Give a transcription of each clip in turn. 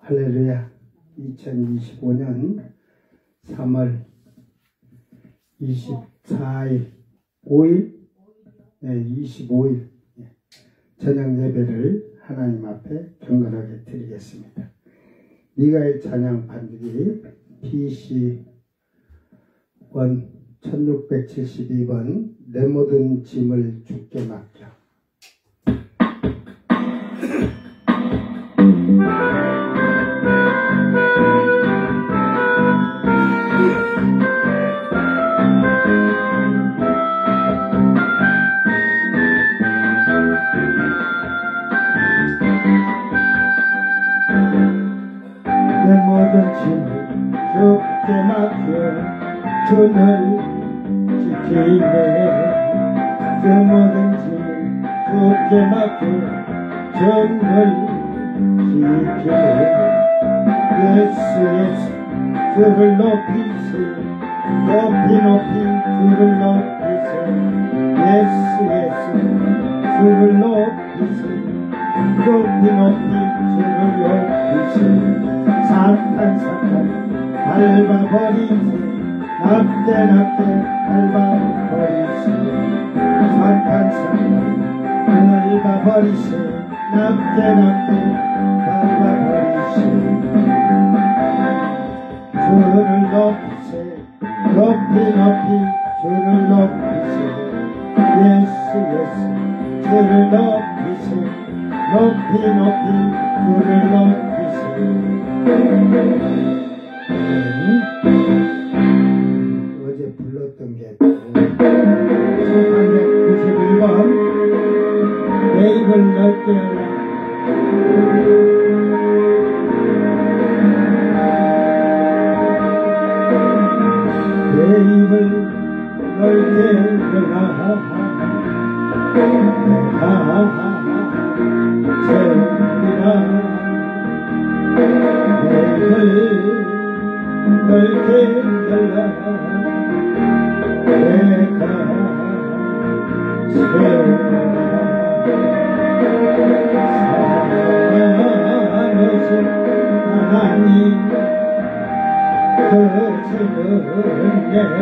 할렐루야. 2025년 3월 24일 5일 25일 저녁 예배를 하나님 앞에 경건하게 드리겠습니다. 미가의 찬양 반주기 PC 1672번 내 모든 짐을 주께 맡겨. 내 모든 짐을 주께 맡겨 주를 지키네. 내 모든 짐을 주께 맡겨 주를 지키네. 예수 예수 주를 높이세. 높이 높이 주를 높이세. 예수 예수 주를 높이세. 높이 높이 주를 높이세. 사탄 밟아버리세. 낮게 낮게 밟아버리세. 사탄 밟아버리세. 낮게 낮게 밟아버리세. 주를 높이세. 높이 높이 주를 높이세. 예수 예수 주를 높이세. 높이 높이 주를 높이세. 어제 불렀던 게 391번 내 입을 넓게 하라. 내 입을 넓게 열라. 내가 채우리라. 내 입을 넓게 열라. 내가 채우리라. 사랑하신 하나님 거치는 은혜를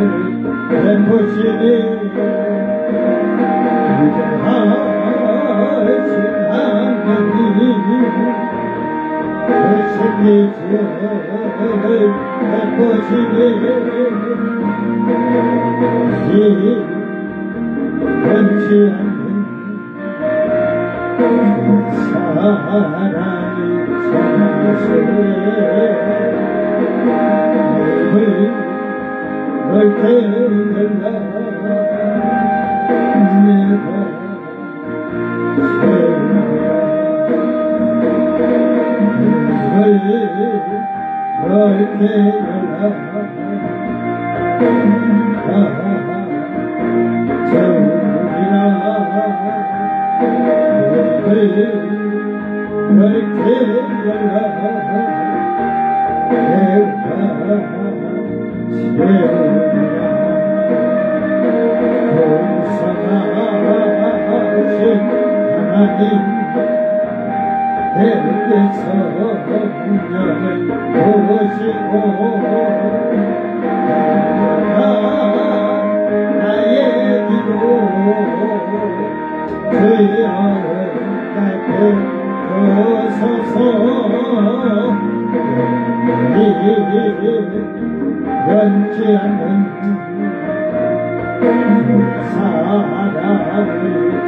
베푸시니 위대하신 하나님 거친 이제를 베푸시니 변치 않는 사랑이 참으세. 입을 넓게 열라. 내가 채우리라. 입을 넓게 열라. 내가 채우리라. 입을 넓게 열라. 내가 채우리라. 공사하신 하나님 내게서 운명을 보시고 나의 기도 주여 나에게 주소서. 변치 않는 사랑을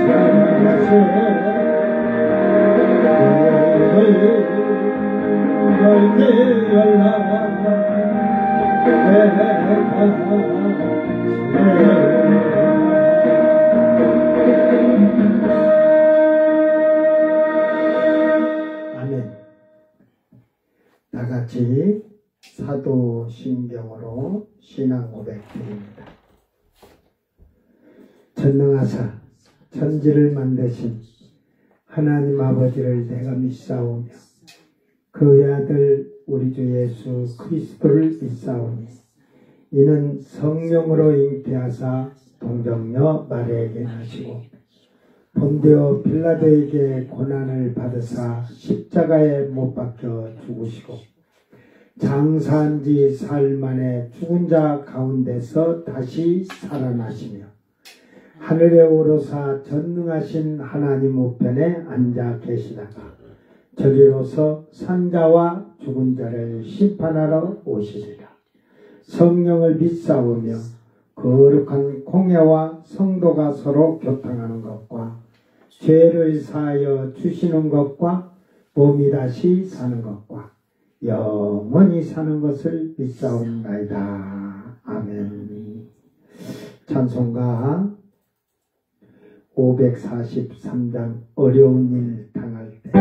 전하세. 입을 넓게 열라. 내가 아멘. 다 같이 사도신경으로 신앙 고백 드립니다. 전능하사 천지를 만드신 하나님 아버지를 내가 믿사오며 그의 아들 우리 주 예수 그리스도를 믿사오니 이는 성령으로 잉태하사 동정녀 마리아에게 나시고 본디오 빌라도에게 고난을 받으사 십자가에 못 박혀 죽으시고 장사한 지 사흘 만에 죽은 자 가운데서 다시 살아나시며 하늘에 오르사 전능하신 하나님 우편에 앉아 계시다가 저리로서 산자와 죽은 자를 심판하러 오시리라. 성령을 믿사오며 거룩한 공예와 성도가 서로 교통하는 것과 죄를 사하여 주시는 것과 몸이 다시 사는 것과 영원히 사는 것을 믿사옵나이다. 아멘. 찬송가 543장 어려운 일 당할 때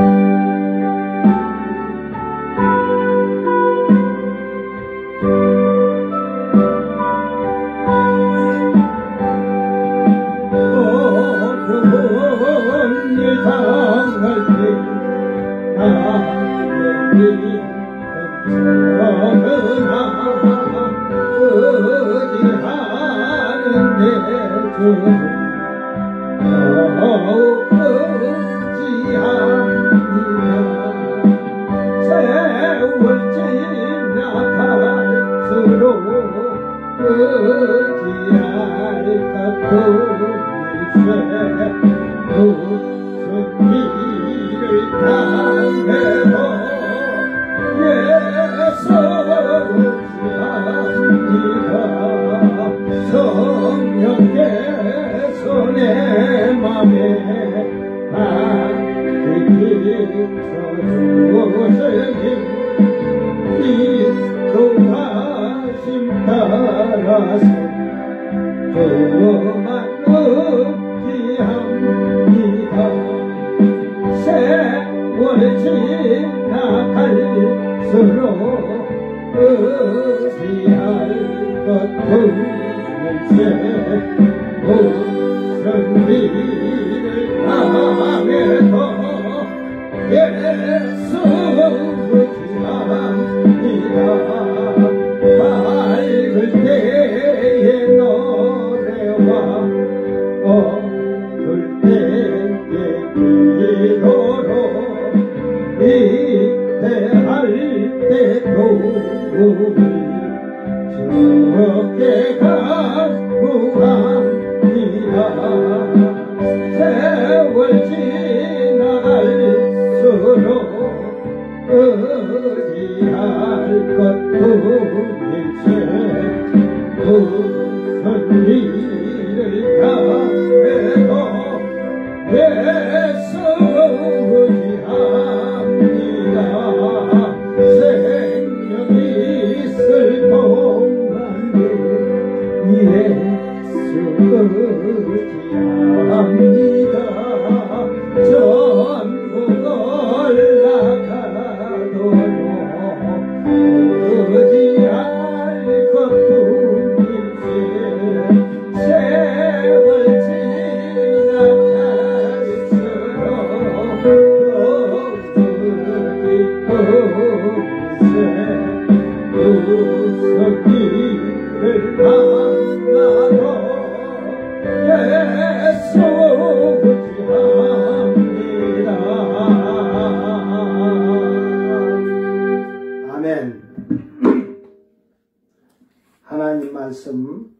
하나님 말씀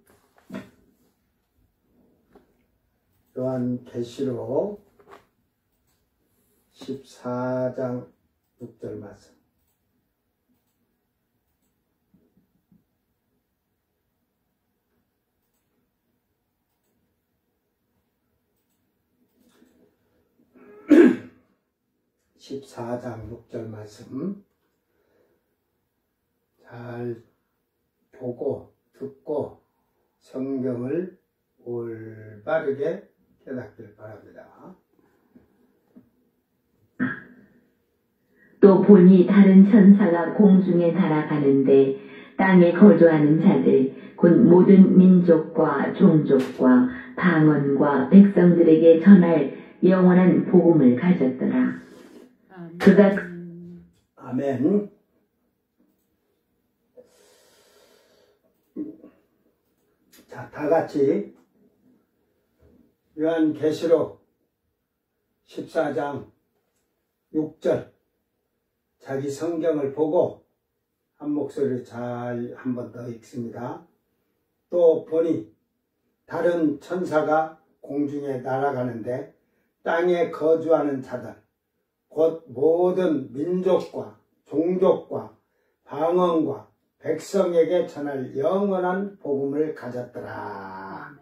요한계시록 14장 6절 말씀. (14장 6절) 말씀 잘 보고 듣고 성경을 올바르게 깨닫길 바랍니다. 또 보니 다른 천사가 공중에 날아가는데 땅에 거주하는 자들 곧 모든 민족과 종족과 방언과 백성들에게 전할 영원한 복음을 가졌더라. 그가 아멘. 자, 다 같이 요한계시록 14장 6절 자기 성경을 보고 한 목소리를 잘 한 번 더 읽습니다. 또 보니 다른 천사가 공중에 날아가는데 땅에 거주하는 자들 곧 모든 민족과 종족과 방언과 백성에게 전할 영원한 복음을 가졌더라.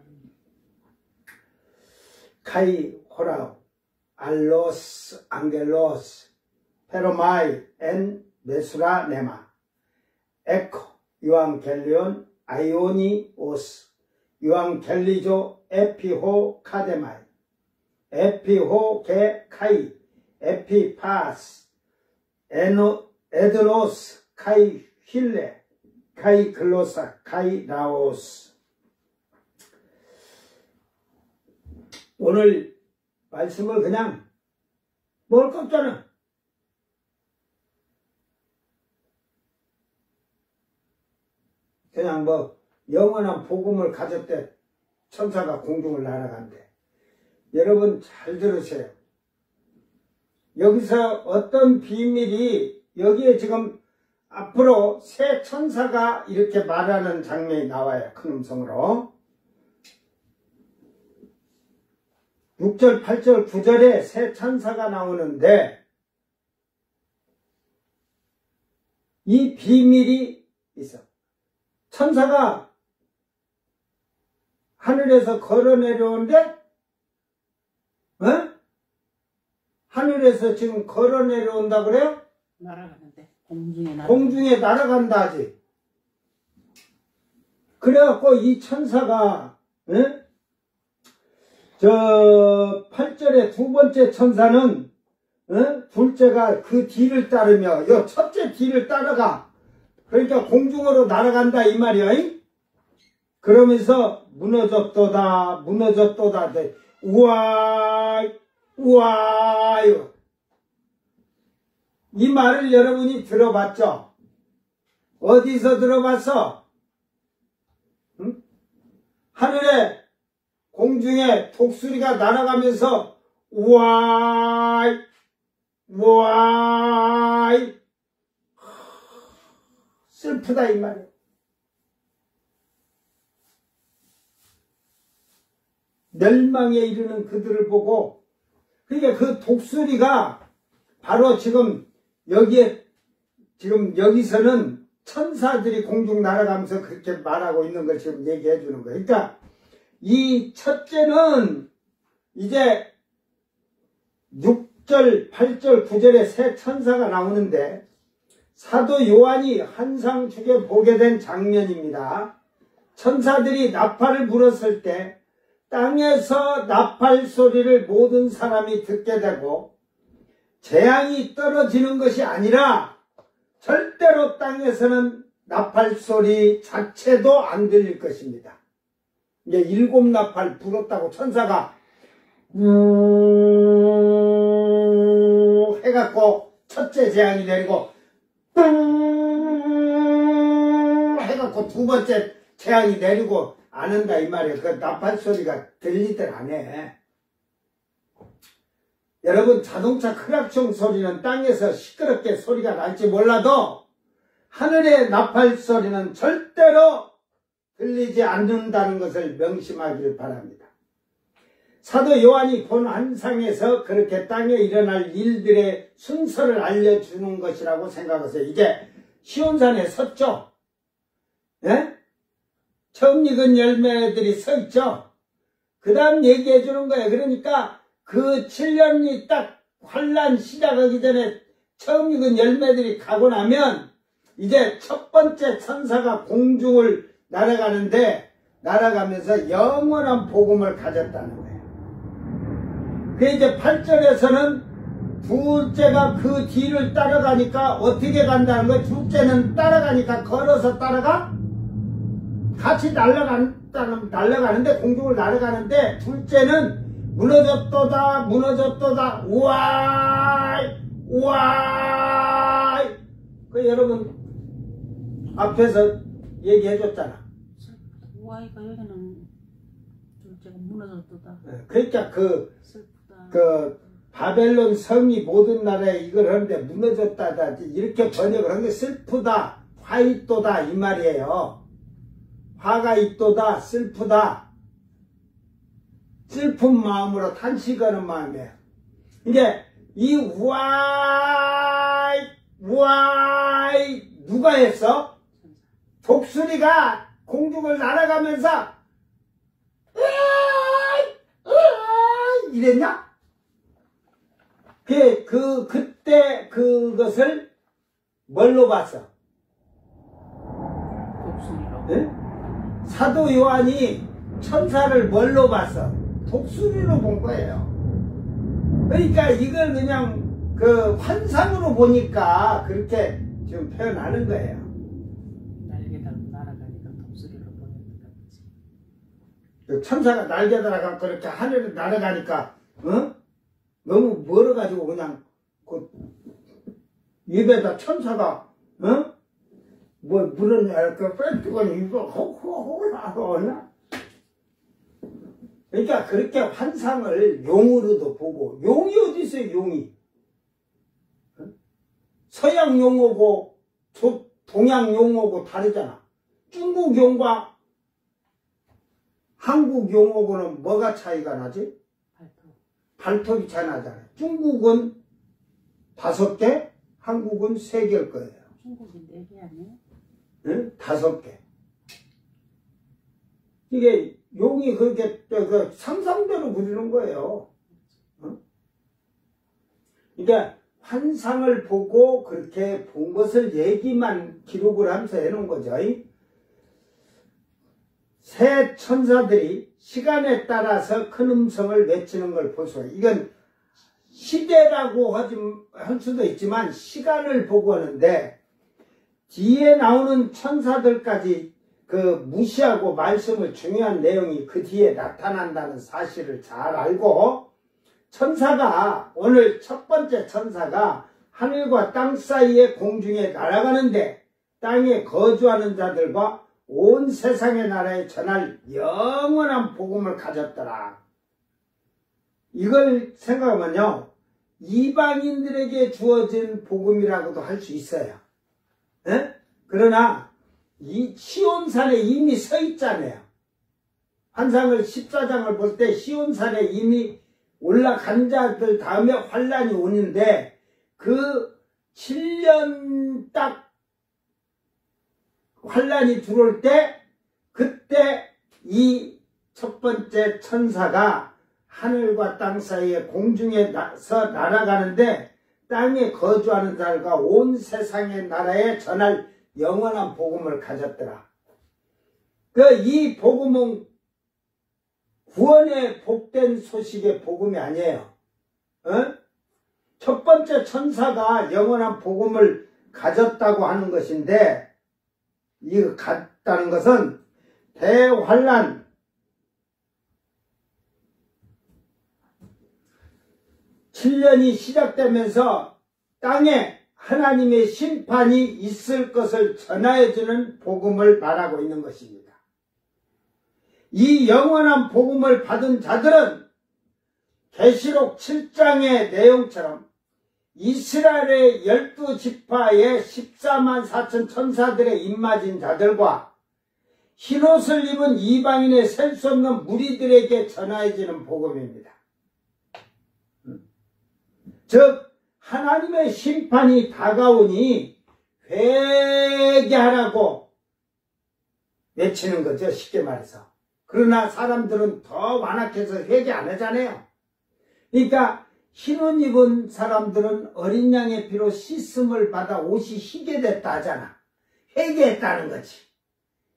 카이 호라우 알로스 앙겔로스 페로마이 엔 메수라 네마 에코 유앙겔리온 아이오니오스 유앙겔리조 에피호 카데마이 에피호 게 카이 에피파스 에드노스 카이 힐레 카이 글로사 카이 라오스. 오늘 말씀을 그냥 먹을 거 없잖아. 그냥 뭐 영원한 복음을 가졌대 천사가 공중을 날아간대. 여러분 잘 들으세요. 여기서 어떤 비밀이 여기에 지금 앞으로 새 천사가 이렇게 말하는 장면이 나와요. 큰 음성으로. 6절, 8절, 9절에 새 천사가 나오는데 이 비밀이 있어. 천사가 하늘에서 걸어 내려오는데 하늘에서 지금 걸어 내려온다 그래요? 날아가는데 공중에 공중에 날아간다 하지. 그래갖고 이 천사가 저 8절에 두 번째 천사는 둘째가 그 뒤를 따르며 요 첫째 뒤를 따라가. 그러니까 공중으로 날아간다 이 말이야. 그러면서 무너졌도다 무너졌도다. 우와이 우와이. 이 말을 여러분이 들어봤죠? 어디서 들어봤어? 응? 하늘에 공중에 독수리가 날아가면서 우와이 우와이. 슬프다 이 말이에요. 멸망에 이르는 그들을 보고, 그러니까 그 독수리가 바로 지금 여기서는 천사들이 공중 날아가면서 그렇게 말하고 있는 걸 지금 얘기해 주는 거예요. 그러니까 이 첫째는 이제 6절, 8절, 9절에 새 천사가 나오는데 사도 요한이 환상 중에 보게 된 장면입니다. 천사들이 나팔을 불었을 때 땅에서 나팔 소리를 모든 사람이 듣게 되고 재앙이 떨어지는 것이 아니라 절대로 땅에서는 나팔 소리 자체도 안 들릴 것입니다. 이제 7 나팔 불었다고 천사가 해갖고 첫째 재앙이 내리고 해갖고 두 번째 재앙이 내리고 안 한다 이 말이에요. 그 나팔 소리가 들리들 안 해. 여러분 자동차 크락청 소리는 땅에서 시끄럽게 소리가 날지 몰라도 하늘의 나팔 소리는 절대로 들리지 않는다는 것을 명심하기를 바랍니다. 사도 요한이 본 환상에서 그렇게 땅에 일어날 일들의 순서를 알려주는 것이라고 생각하세요. 이제 시온산에 섰죠. 예? 처음 익은 열매들이 서 있죠. 그 다음 얘기해 주는 거예요. 그러니까 그 7년이 딱 환란 시작하기 전에 처음 익은 열매들이 가고 나면 이제 첫 번째 천사가 공중을 날아가는데 날아가면서 영원한 복음을 가졌다는 거예요. 그 이제 8절에서는 둘째가 그 뒤를 따라가니까 어떻게 간다는 거예요? 둘째는 따라가니까 걸어서 따라가? 같이 날아가는데 공중을 날아가는데 둘째는 무너졌도다 무너졌도다 우와이 우와이. 그 여러분 앞에서 얘기해 줬잖아. 우아이가 여기는 둘째가 무너졌도다. 그러니까 슬프다. 그 바벨론 성이 모든 나라에 이걸 하는데 무너졌다 이렇게 번역을 한 게 슬프다, 화 있도다 이 말이에요. 화가 있도다, 슬프다. 슬픈 마음으로 탄식하는 마음이에요. 이게 이 와이 누가 했어? 독수리가 공중을 날아가면서 이랬냐? 그때 그것을 뭘로 봤어? 독수리로. 네? 사도 요한이 천사를 뭘로 봤어? 독수리로 본 거예요. 그러니까 이걸 그냥 그 환상으로 보니까 그렇게 지금 표현하는 거예요. 날개 달고 날아가니까 독수리로 보냈다 그치. 그 천사가 날개 달아가 그렇게 하늘을 날아가니까 너무 멀어가지고 그냥 그 입에다 천사가 뭐 물은 이렇게 빼뜨고 입을 호호호호하나. 그러니까 그렇게 환상을 용으로도 보고, 용이 어디 있어요, 용이? 서양 용어고 동양 용어고 다르잖아. 중국 용과 한국 용어고는 뭐가 차이가 나지? 발톱이 차이 나잖아요. 중국은 5개, 한국은 3개일 거예요. 중국이 4개 아니에요? 응? 5개. 이게 용이 그렇게 상상대로 그리는 거예요. 응? 그러니까 환상을 보고 그렇게 본 것을 얘기만 기록을 하면서 해놓은 거죠. 새 천사들이 시간에 따라서 큰 음성을 외치는 걸 볼 수가 있어요. 이건 시대라고 할 수도 있지만 시간을 보고 하는데 뒤에 나오는 천사들까지 무시하고 말씀을 중요한 내용이 그 뒤에 나타난다는 사실을 잘 알고 천사가 오늘 첫 번째 천사가 하늘과 땅 사이의 공중에 날아가는데 땅에 거주하는 자들과 온 세상의 나라에 전할 영원한 복음을 가졌더라. 이걸 생각하면요, 이방인들에게 주어진 복음이라고도 할 수 있어요. 에? 그러나 이 시온산에 이미 서 있잖아요. 환상을 14장을 볼 때 시온산에 이미 올라간 자들 다음에 환란이 오는데 그 7년 딱 환란이 들어올 때 그때 이 첫 번째 천사가 하늘과 땅 사이에 공중에서 날아가는데 땅에 거주하는 자들과 온 세상의 나라에 전할 영원한 복음을 가졌더라. 이 복음은 구원의 복된 소식의 복음이 아니에요. 첫 번째 천사가 영원한 복음을 가졌다고 하는 것인데 이거 같다는 것은 대환란, (7년이) 시작되면서 땅에 하나님의 심판이 있을 것을 전하여주는 복음을 말하고 있는 것입니다. 이 영원한 복음을 받은 자들은 계시록 7장의 내용처럼 이스라엘의 12지파의 14만 4천 천사들의 입맞은 자들과 흰옷을 입은 이방인의 셀 수 없는 무리들에게 전하여지는 복음입니다. 즉 하나님의 심판이 다가오니 회개하라고 외치는 거죠, 쉽게 말해서. 그러나 사람들은 더 완악해서 회개 안 하잖아요. 그러니까 흰옷 입은 사람들은 어린 양의 피로 씻음을 받아 옷이 희게 됐다 하잖아. 회개했다는 거지.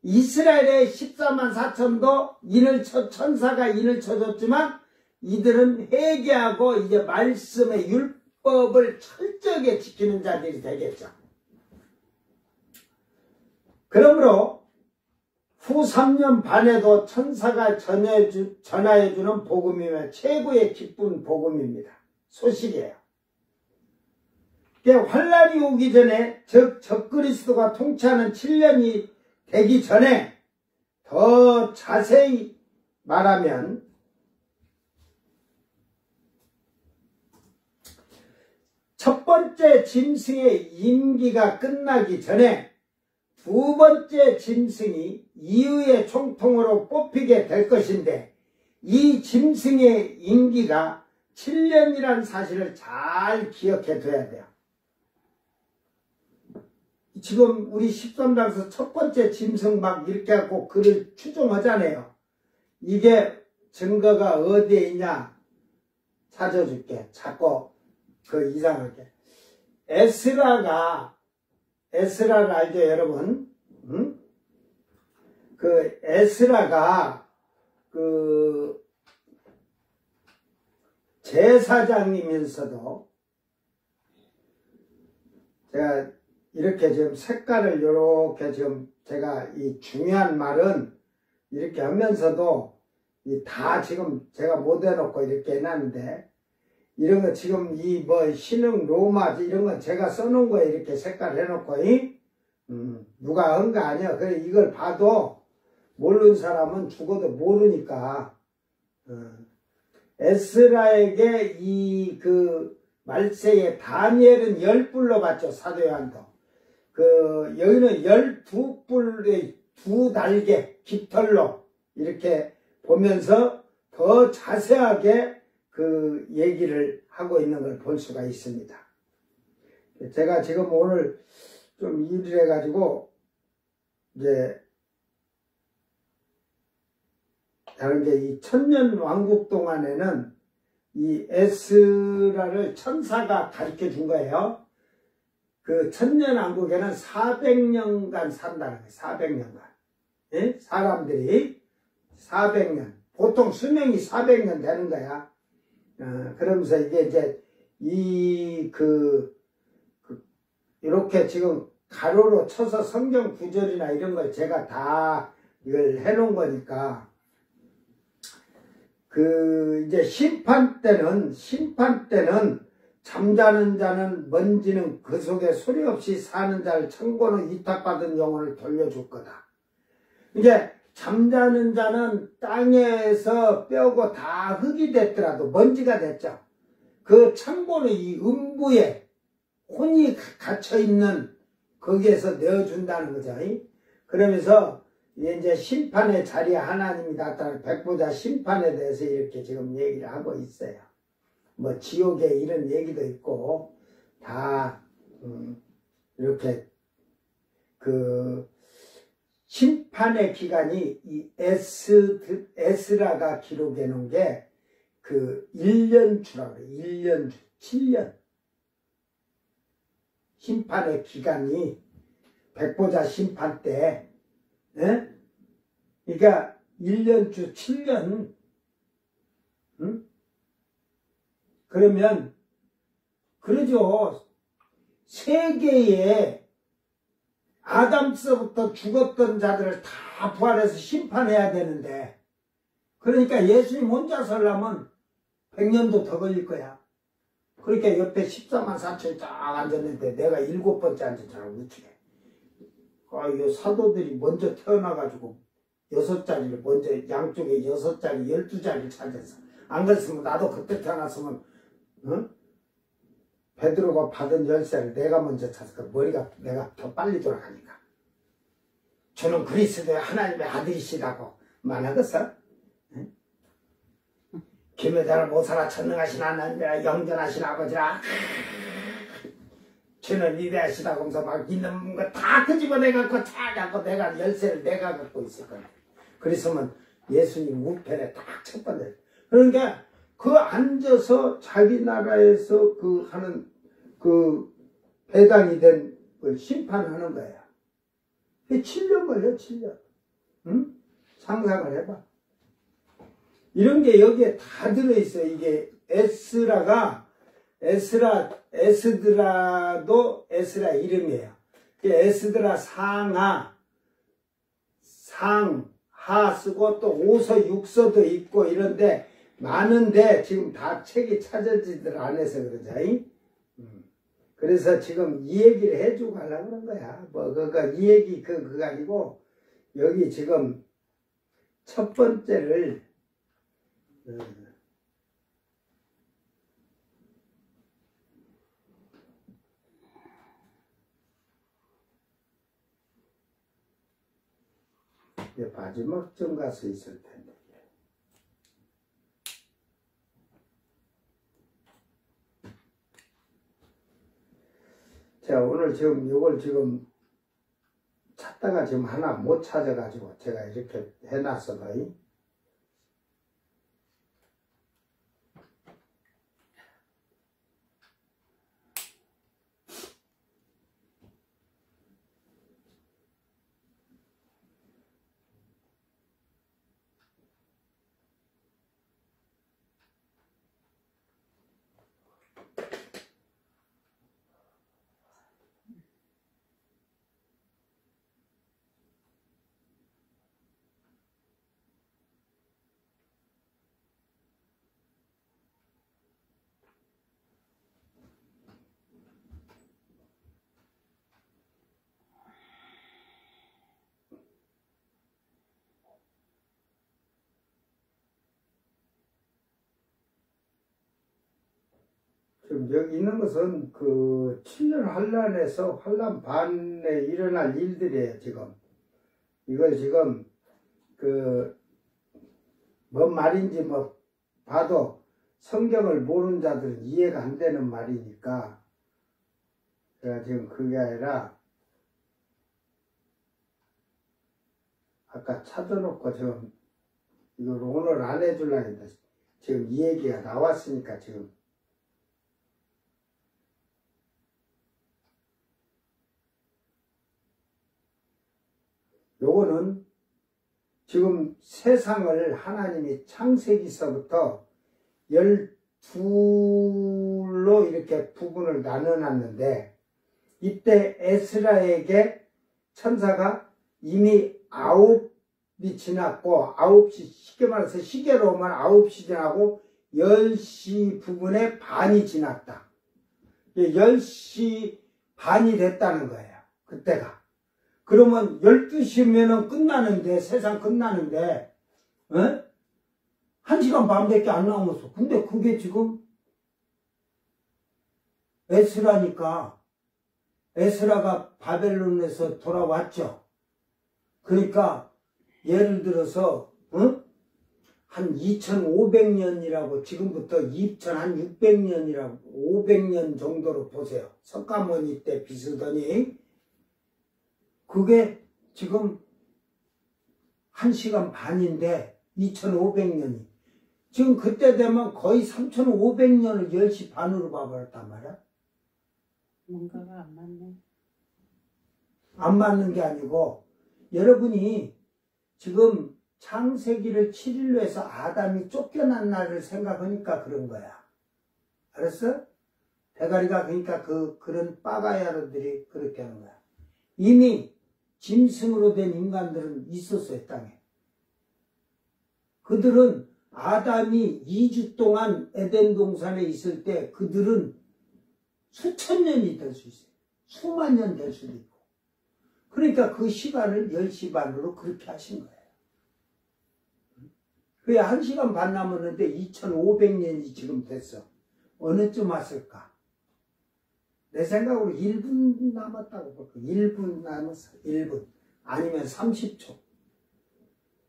이스라엘의 14만 4천도 천사가 인을 쳐줬지만 이들은 회개하고 이제 말씀의 율법을 철저하게 지키는 자들이 되겠죠. 그러므로 후 3년 반에도 천사가 전하여주는 복음이며 최고의 기쁜 복음입니다. 소식이에요. 환란이 오기 전에, 즉 적그리스도가 통치하는 7년이 되기 전에 더 자세히 말하면 첫 번째 짐승의 임기가 끝나기 전에 두 번째 짐승이 이후의 총통으로 뽑히게 될 것인데, 이 짐승의 임기가 7년이라는 사실을 잘 기억해 둬야 돼요. 지금 우리 13장에서 첫 번째 짐승 막 이렇게 하고 글을 추정하잖아요. 이게 증거가 어디에 있냐 찾아줄게. 자꾸 그 이상하게. 에스라를 알죠, 여러분? 응? 그 에스라가 그 제사장이면서도, 제가 이렇게 지금 색깔을 이렇게 지금 제가 이 중요한 말은 이렇게 하면서도 다 지금 제가 못 해놓고 이렇게 해놨는데, 이런 거 지금 이 뭐 신흥 로마 이런 거 제가 써놓은 거에 이렇게 색깔 해놓고 누가 한 거 아니야. 그래 이걸 봐도 모르는 사람은 죽어도 모르니까. 에스라에게 이 그 말세에 다니엘은 10뿔로 받죠. 사도 요한도. 그 여기는 12뿔의 두 날개 깃털로 이렇게 보면서 더 자세하게 그 얘기를 하고 있는 걸 볼 수가 있습니다. 제가 지금 오늘 좀 일을 해가지고 이제 다른 게 이 천년 왕국 동안에는 이 에스라를 천사가 가르쳐 준 거예요. 그 천년 왕국에는 400년간 산다는 거예요. 400년간. 예? 사람들이 400년. 보통 수명이 400년 되는 거야. 그러면서 이게 이제 이렇게 지금 가로로 쳐서 성경 구절이나 이런 걸 제가 다 이걸 해놓은 거니까, 이제 심판 때는 잠자는 자는 먼지는 그 속에 소리 없이 사는 자를 천고는 위탁받은 영혼을 돌려줄 거다. 이제 잠자는 자는 땅에서 뼈고 다 흙이 됐더라도 먼지가 됐죠. 그 천고는 이 음부에 혼이 갇혀있는 거기에서 내어준다는 거죠. 그러면서 이제 심판의 자리에 하나님이 나타날 백보자 심판에 대해서 이렇게 지금 얘기를 하고 있어요. 뭐 지옥에 이런 얘기도 있고 다 이렇게 그 심판의 기간이 이 에스라가 기록해 놓은 게 그 1년주라고 그래요. 1년주, 7년. 심판의 기간이 백보자 심판 때, 예? 그러니까 1년주 7년, 응? 그러면, 그러죠. 세계에 아담서부터 죽었던 자들을 다 부활해서 심판해야 되는데, 그러니까 예수님 혼자 살려면 100년도 더 걸릴 거야. 그러니까 옆에 14만 4천이 딱 앉았는데 내가 7번째 앉았잖아, 우측에. 이 사도들이 먼저 태어나가지고 6자리를 먼저 양쪽에 6자리, 12자리를 찾았어. 안 그랬으면 나도 그때 태어났으면, 응? 베드로가 받은 열쇠를 내가 먼저 찾았어. 머리가 내가 더 빨리 돌아가니까. 저는 그리스도의 하나님의 아들이시라고 말하겠어? 응? 김여자를 못살아 천능하신 하나님이라 영전하신 아버지라 저는 위대하시다고 하면서 막 있는 거 다 끄집어내갖고 찾아갖고 내가 열쇠를 내가 갖고 있을 거야. 그랬으면 예수님 우편에 딱 첫 번째. 그러니까 그 앉아서 자기 나라에서 그 하는 그 배당이 된 걸 심판하는 거야. 7년 걸려, 7년. 응? 상상을 해봐. 이런 게 여기에 다 들어있어. 이게 에스드라도 에스라 이름이에요. 에스드라 상하 쓰고 또 5서 6서도 있고 이런데 많은데 지금 다 책이 찾아지들 않아서 그러자. 그래서 지금 이 얘기를 해주고 가려고 그런 거야. 이 얘기 그거 아니고 여기 지금 첫 번째를 이게 마지막 점 가서 있을 텐데. 자, 오늘 지금 이걸 지금 찾다가 지금 하나 못 찾아가지고 제가 이렇게 해놨어요. 지금 여기 있는 것은 그 7년 환란에서 환란 반에 일어날 일들이에요, 지금. 이걸 지금 뭔 말인지 뭐 봐도 성경을 모르는 자들은 이해가 안 되는 말이니까 제가 지금 그게 아니라 아까 찾아놓고 지금 이걸 오늘 안 해주려고 했는데 지금 이 얘기가 나왔으니까 지금 요거는 지금 세상을 하나님이 창세기서부터 12로 이렇게 부분을 나눠놨는데 이때 에스라에게 천사가 이미 9이 지났고 9시 쉽게 말해서 시계로 오면 9시 지나고 10시 부분에 반이 지났다. 10시 반이 됐다는 거예요. 그때가. 그러면 12시면은 끝나는데, 세상 끝나는데, 1시간 반밖에 안 남았어. 근데 그게 지금 에스라니까, 에스라가 바벨론에서 돌아왔죠. 그러니까, 예를 들어서, 한 2500년이라고, 지금부터 2600년이라고, 500년 정도로 보세요. 석가모니 때 비슷하니, 그게 지금 1시간 반인데 2500년이 지금 그때 되면 거의 3500년을 10시 반으로 봐버렸단 말이야. 뭔가가 안 맞네. 안 맞는 게 아니고 여러분이 지금 창세기를 7일로 해서 아담이 쫓겨난 날을 생각하니까 그런 거야. 알았어? 대가리가 그러니까 그런 빠가야로들이 그렇게 하는 거야. 이미 짐승으로 된 인간들은 있었어요, 땅에. 그들은 아담이 2주 동안 에덴 동산에 있을 때 그들은 수천 년이 될 수 있어요. 수만 년 될 수도 있고. 그러니까 그 시간을 10시 반으로 그렇게 하신 거예요. 그게 1시간 반 남았는데 2500년이 지금 됐어. 어느쯤 왔을까? 내 생각으로 1분 남았다고 볼까? 1분 남았어. 1분. 아니면 30초.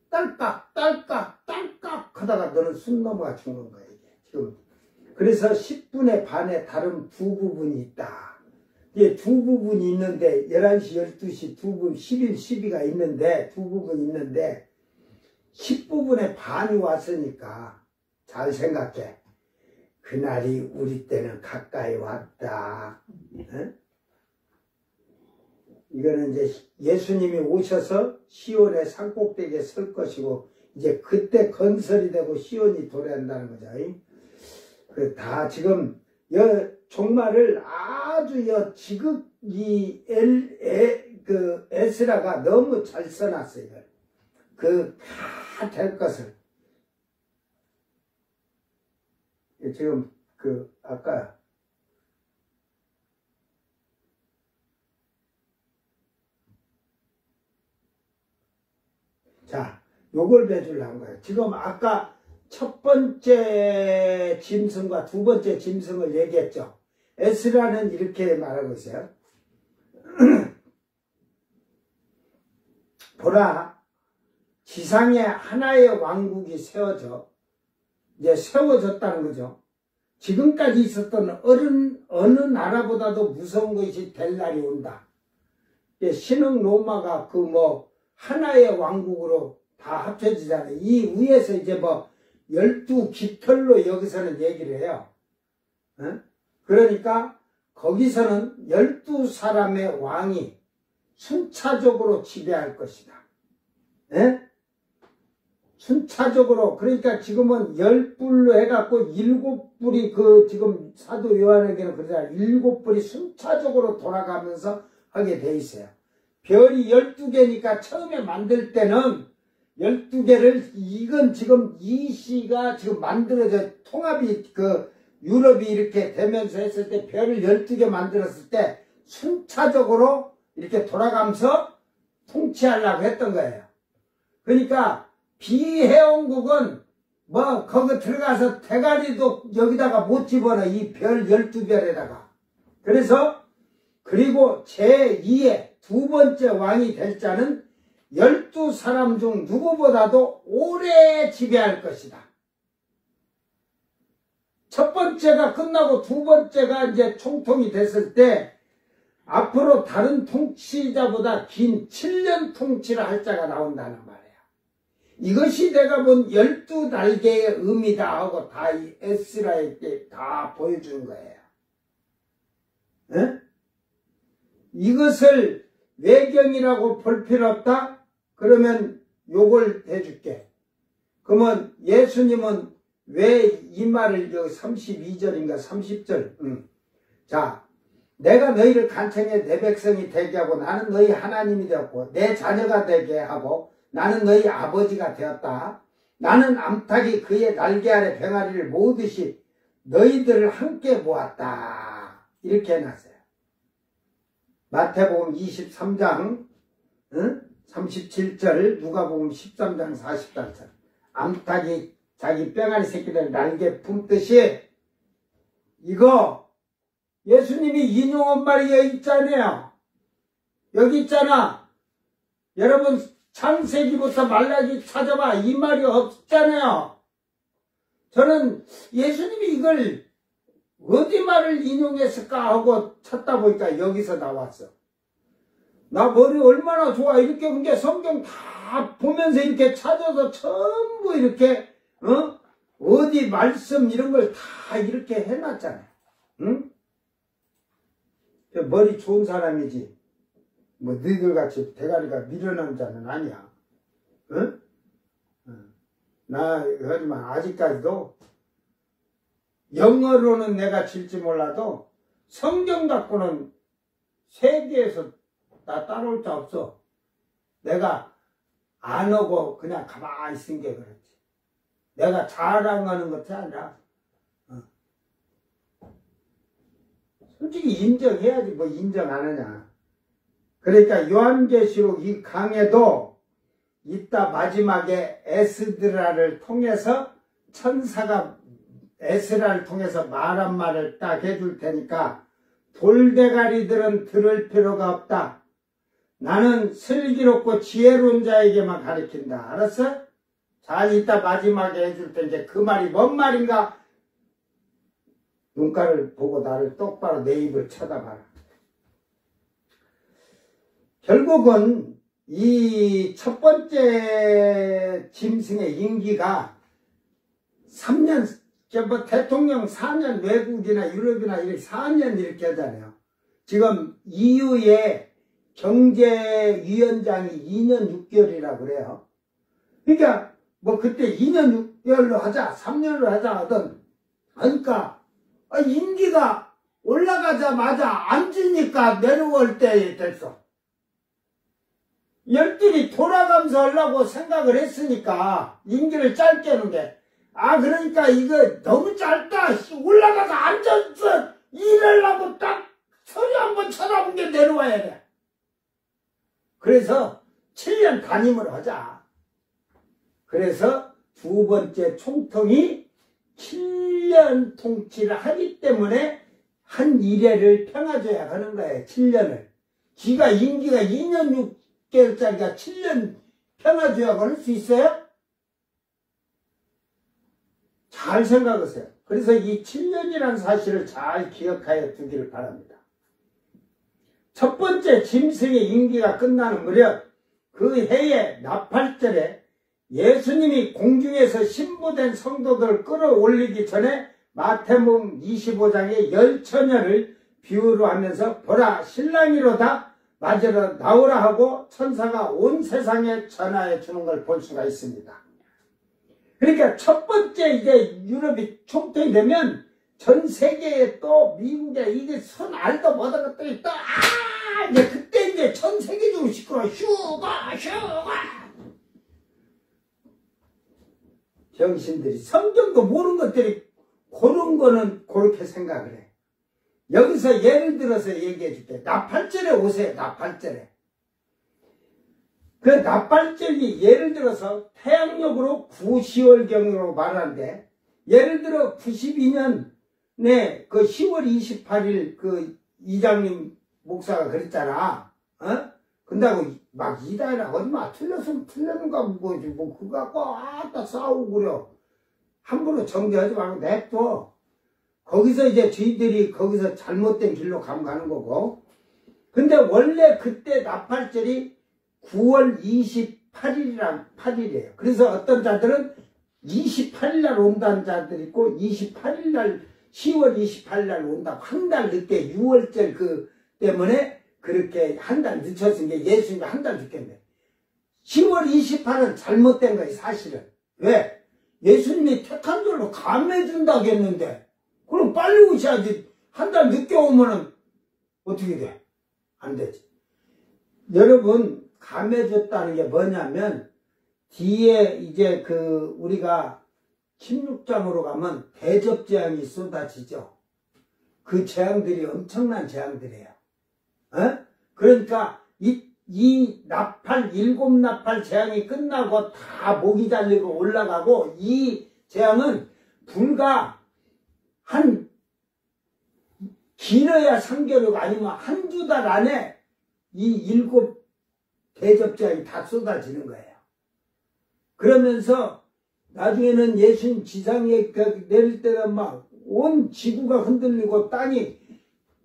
딸깍, 딸깍, 딸깍 하다가 너는 숨 넘어가 죽는 거야, 이게. 지금. 그래서 10분의 반에 다른 두 부분이 있다. 이게 두 부분이 있는데, 11시, 12시 두 부분, 11, 12가 있는데, 두 부분이 있는데, 10부분의 반이 왔으니까, 잘 생각해. 그날이 우리 때는 가까이 왔다. 응? 이거는 이제 예수님이 오셔서 시온의 산꼭대기에 설 것이고 이제 그때 건설이 되고 시온이 도래한다는 거죠. 그 다 지금 종말을 아주 지극히 에스라가 너무 잘 써놨어요. 다 될 것을. 지금 아까 자 요걸 배주려는 거예요. 지금 아까 첫 번째 짐승과 두 번째 짐승을 얘기했죠. 에스라는 이렇게 말하고 있어요. 보라, 지상에 하나의 왕국이 이제 세워졌다는 거죠. 지금까지 있었던 어느 나라보다도 무서운 것이 될 날이 온다. 신흥 로마가 하나의 왕국으로 다 합쳐지잖아요. 이 위에서 이제 12깃털로 여기서는 얘기를 해요. 그러니까 거기서는 12사람의 왕이 순차적으로 지배할 것이다. 순차적으로. 그러니까 지금은 10불로 해갖고 7불이 지금 사도 요한에게는 그러잖아요. 7불이 순차적으로 돌아가면서 하게 돼 있어요. 별이 12개니까 처음에 만들 때는 12개를, 이건 지금 이 시가 지금 만들어져, 통합이 유럽이 이렇게 되면서 했을 때 별을 12개 만들었을 때 순차적으로 이렇게 돌아가면서 통치하려고 했던 거예요. 그러니까 비해원국은 거기 들어가서 대가리도 여기다가 못 집어넣어. 이 별 12별에다가. 그리고 제2의 두 번째 왕이 될 자는 12사람 중 누구보다도 오래 지배할 것이다. 첫 번째가 끝나고 두 번째가 이제 총통이 됐을 때 앞으로 다른 통치자보다 긴 7년 통치를 할 자가 나온다는 말이에요. 이것이 내가 본 12날개의 의미다 하고 다 이 에스라에게 다 보여주는 거예요. 이것을 외경이라고 볼 필요 없다? 그러면 요걸 해줄게. 그러면 예수님은 왜 이 말을 여기 32절인가 30절 자, 내가 너희를 간청해 내 백성이 되게 하고 나는 너희 하나님이 되었고 내 자녀가 되게 하고 나는 너희 아버지가 되었다. 나는 암탉이 그의 날개 아래 병아리를 모으듯이 너희들을 함께 모았다. 이렇게 해놨어요. 마태복음 23장 37절, 누가복음 13장 44절. 암탉이 자기 뺑아리 새끼들 날개 품듯이 이거 예수님이 인용한 말이 여기 있잖아요. 여기 있잖아. 여러분 창세기부터 말라기 찾아봐. 이 말이 없잖아요. 저는 예수님이 이걸 어디 말을 인용했을까 하고 찾다 보니까 여기서 나왔어. 나 머리 얼마나 좋아. 이렇게 본 게 성경 다 보면서 이렇게 찾아서 전부 이렇게 어디 말씀 이런 걸 다 이렇게 해놨잖아요. 응? 머리 좋은 사람이지. 너희들같이 대가리가 미련한 자는 아니야. 응? 하지만 아직까지도 영어로는 내가 질지 몰라도 성경 갖고는 세계에서 나 따라올 자 없어. 내가 안 하고 그냥 가만히 있은 게 그렇지. 내가 자랑하는 것이 아니라 솔직히 인정해야지 뭐 인정 안 하냐. 그러니까 요한계시록 이 강에도 이따 마지막에 에스드라를 통해서 천사가 에스라를 통해서 말한 말을 딱 해줄 테니까 돌대가리들은 들을 필요가 없다. 나는 슬기롭고 지혜로운 자에게만 가르친다. 알았어? 자, 이따 마지막에 해줄 텐데 그 말이 뭔 말인가? 눈가를 보고 나를 똑바로 내 입을 쳐다봐라. 결국은 이 첫 번째 짐승의 임기가 3년, 대통령 4년, 외국이나 유럽이나 이렇게 4년 이렇게 하잖아요. 지금 EU의 경제위원장이 2년 6개월이라고 그래요. 그러니까 그때 2년 6개월로 하자, 3년으로 하자 하던, 그러니까 임기가 올라가자마자 앉으니까 내려올 때 됐어. 열들이 돌아가면서 하려고 생각을 했으니까 임기를 짧게 하는 게 그러니까 이거 너무 짧다. 올라가서 앉아서 일하려고 딱 소리 한번 쳐다본 게 내려와야 돼. 그래서 7년 단임으로 하자. 그래서 두 번째 총통이 7년 통치를 하기 때문에 한 일회를 평화줘야 하는 거예요. 7년을. 지가 임기가 2년 6개월짜리가 7년 평화조약을 할 수 있어요? 잘 생각하세요. 그래서 이 7년이라는 사실을 잘 기억하여 두기를 바랍니다. 첫 번째 짐승의 임기가 끝나는 무렵 그 해의 나팔절에 예수님이 공중에서 신부된 성도들을 끌어올리기 전에 마태복음 25장의 열처녀를 비유로 하면서 보라 신랑이로다 맞으러 나오라 하고 천사가 온 세상에 전하여 주는 걸 볼 수가 있습니다. 그러니까 첫 번째 이제 유럽이 총통이 되면 전 세계에 또 미국에 이게 손 알도 못한 것들이 또 이제 그때 이제 전 세계적으로 시끄러워. 휴가 병신들이 성경도 모르는 것들이 그런 거는 그렇게 생각을 해. 여기서 예를 들어서 얘기해 줄게. 나팔절에 오세요. 나팔절에. 그 나팔절이 예를 들어서 태양력으로 9, 10월경으로 말하는데 예를 들어 92년에 그 10월 28일 그 이장님 목사가 그랬잖아. 근다고 막 이다이라 어디마 틀렸으면 틀렸는가 뭐지 뭐 그거 갖고 아따 싸우고 그래. 함부로 정죄하지 말고 냅둬. 거기서 이제 저희들이 거기서 잘못된 길로 가는 거고. 근데 원래 그때 나팔절이 9월 28일이란 8일이에요. 그래서 어떤 자들은 28일날 온다는 자들이 있고 28일날 10월 28일날 온다고 한 달 늦게 6월절 그 때문에 그렇게 한 달 늦췄으니까 예수님이 한 달 늦겠네. 10월 28일은 잘못된 거예요. 사실은. 왜? 예수님이 택한 절로 감해준다고 했는데 그럼 빨리 오셔야지. 한 달 늦게 오면은 어떻게 돼? 안 되지. 여러분 감해줬다는 게 뭐냐면 뒤에 이제 그 우리가 16장으로 가면 대접재앙이 쏟아지죠. 그 재앙들이 엄청난 재앙들이에요. 그러니까 이 나팔 7나팔 재앙이 끝나고 다 목이 달리고 올라가고 이 재앙은 불과 한 길어야 3개월이고 아니면 한 두 달 안에 이 7 대접재앙이 다 쏟아지는 거예요. 그러면서 나중에는 예수님 지상에 내릴 때는 막 온 지구가 흔들리고 땅이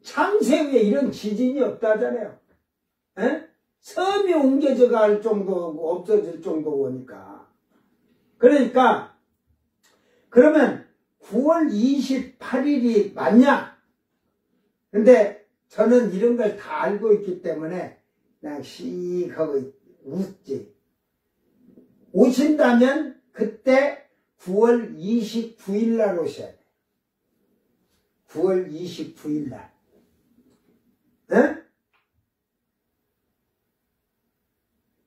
창세 후에 이런 지진이 없다잖아요. 섬이 옮겨져 갈 정도고 없어질 정도고 오니까. 그러니까 그러면 9월 28일이 맞냐? 근데 저는 이런 걸 다 알고 있기 때문에 그냥 씩 하고 웃지. 오신다면 그때 9월 29일 날 오셔야 돼. 9월 29일 날.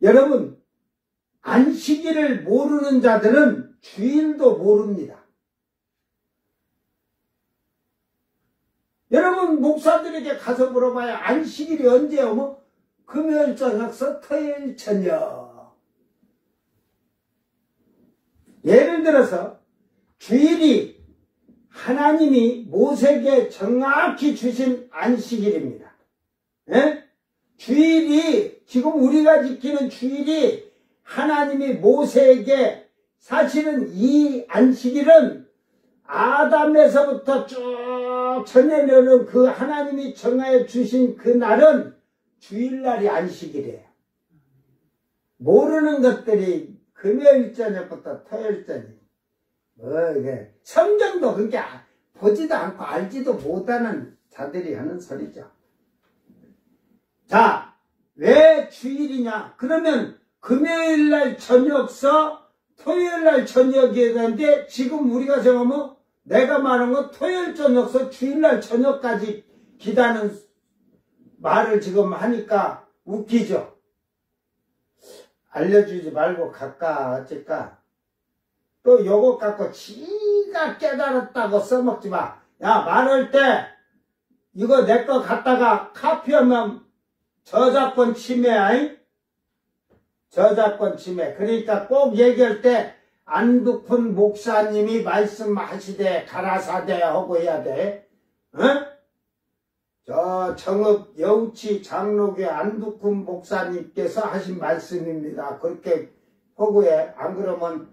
여러분 안식일을 모르는 자들은 주일도 모릅니다. 여러분 목사들에게 가서 물어봐야 안식일이 언제요? 뭐 금요일 저녁서 토요일 저녁. 예를 들어서 주일이 하나님이 모세에게 정확히 주신 안식일입니다. 주일이 지금 우리가 지키는 주일이 하나님이 모세에게 사실은 이 안식일은 아담에서부터 쭉 전해내는 그 하나님이 정하여 주신 그 날은 주일날이 안식일이에요. 모르는 것들이 금요일 저녁부터 토요일 저녁. 이게 성경도 그렇게 보지도 않고 알지도 못하는 자들이 하는 소리죠. 자, 왜 주일이냐? 그러면 금요일날 저녁서 토요일날 저녁이어야 되는데 지금 우리가 생각하면 내가 말한 건 토요일 저녁서 주일날 저녁까지 기다는 말을 지금 하니까 웃기죠. 알려주지 말고 갈까 어쩔까. 또 요것 갖고 지가 깨달았다고 써먹지 마. 야 말할 때 이거 내 거 갖다가 카피하면 저작권 침해야. 저작권 침해. 그러니까 꼭 얘기할 때 안두푼 목사님이 말씀하시되 가라사대 하고 해야 돼. 저 정읍 여우치 장로교 안두푼 목사님께서 하신 말씀입니다. 그렇게 허구해. 안 그러면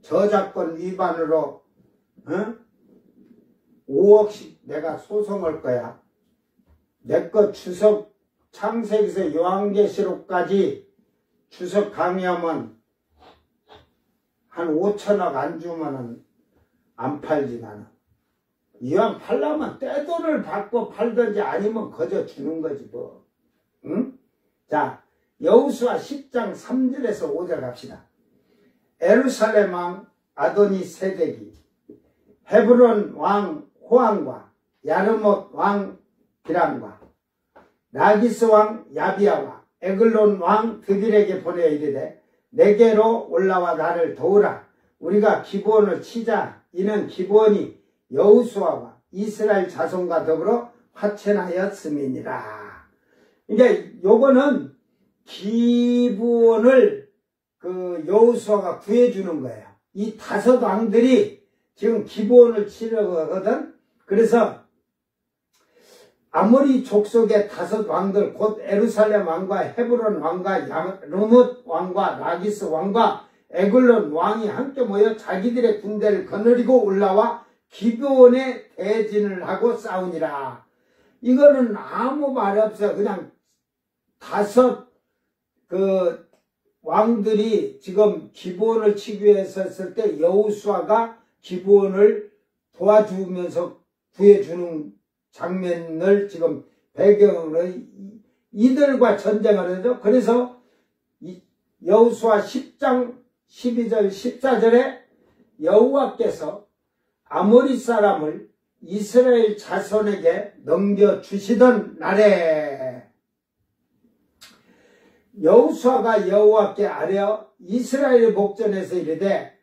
저작권 위반으로 5억씩 내가 소송할 거야. 내 거 주석 창세기에서 요한계시록까지 주석 강의하면 한 5천억 안 주면은 안 팔지 나는. 이왕 팔려면 떼돈을 받고 팔든지 아니면 거저 주는 거지 뭐. 응? 자, 여호수아 10장 3절에서 5절 갑시다. 에루살렘 왕 아도니 세덱이 헤브론 왕 호암과 야르못 왕 비람과 라기스 왕 야비아와 에글론 왕 드빌에게 보내어 이르되 내게로 올라와 나를 도우라. 우리가 기브온을 치자. 이는 기브온이 여호수아와 이스라엘 자손과 더불어 화친하였음이니라. 이제 요거는 기브온을 여호수아가 구해주는 거예요. 이 5 왕들이 지금 기브온을 치려고 하거든. 그래서 아모리 족속의 5 왕들, 곧 에루살렘 왕과 헤브론 왕과 야르뭇 왕과 라기스 왕과 에글론 왕이 함께 모여 자기들의 군대를 거느리고 올라와 기브온에 대진을 하고 싸우니라. 이거는 아무 말 없어요. 그냥 5 왕들이 지금 기브온을 치기 위해서 했을 때 여호수아가 기브온을 도와주면서 구해주는 장면을 지금 배경으로 이들과 전쟁을 하죠. 그래서 여호수아 10장 12절 14절에 여호와께서 아모리 사람을 이스라엘 자손에게 넘겨주시던 날에 여호수아가 여호와께 아뢰어 이스라엘 목전에서 이르되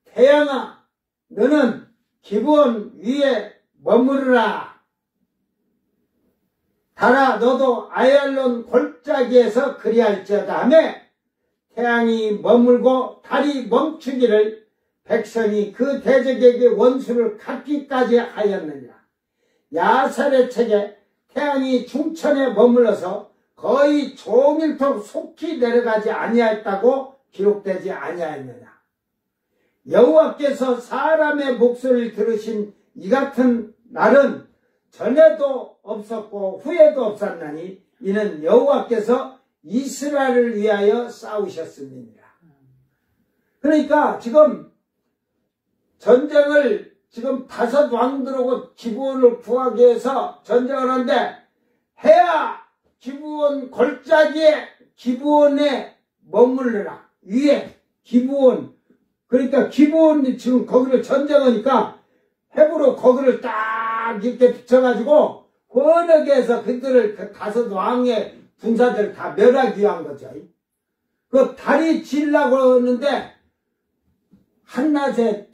태양아 너는 기브온 위에 머무르라. 달아 너도 아얄론 골짜기에서 그리할지어다 하며 태양이 머물고 달이 멈추기를 백성이 그 대적에게 원수를 갚기까지 하였느니라. 야살의 책에 태양이 중천에 머물러서 거의 종일토록 속히 내려가지 아니하였다고 기록되지 아니하였느냐. 여호와께서 사람의 목소리를 들으신 이 같은 날은 전에도 없었고 후에도 없었나니 이는 여호와께서 이스라엘을 위하여 싸우셨습니다. 그러니까 지금 전쟁을 지금 5 왕들하고 기브온을 구하기 위해서 전쟁을 하는데 해야 기브온 골짜기에 기브온에 머물러라. 위에 기브온. 그러니까 기브온이 지금 거기를 전쟁하니까 heb으로 거기를 딱 이렇게 비춰가지고 번역에 해서 그들을 그 5 왕의 군사들을 다 멸하기 위한 거죠. 그 달이 질라고 하는데 한낮에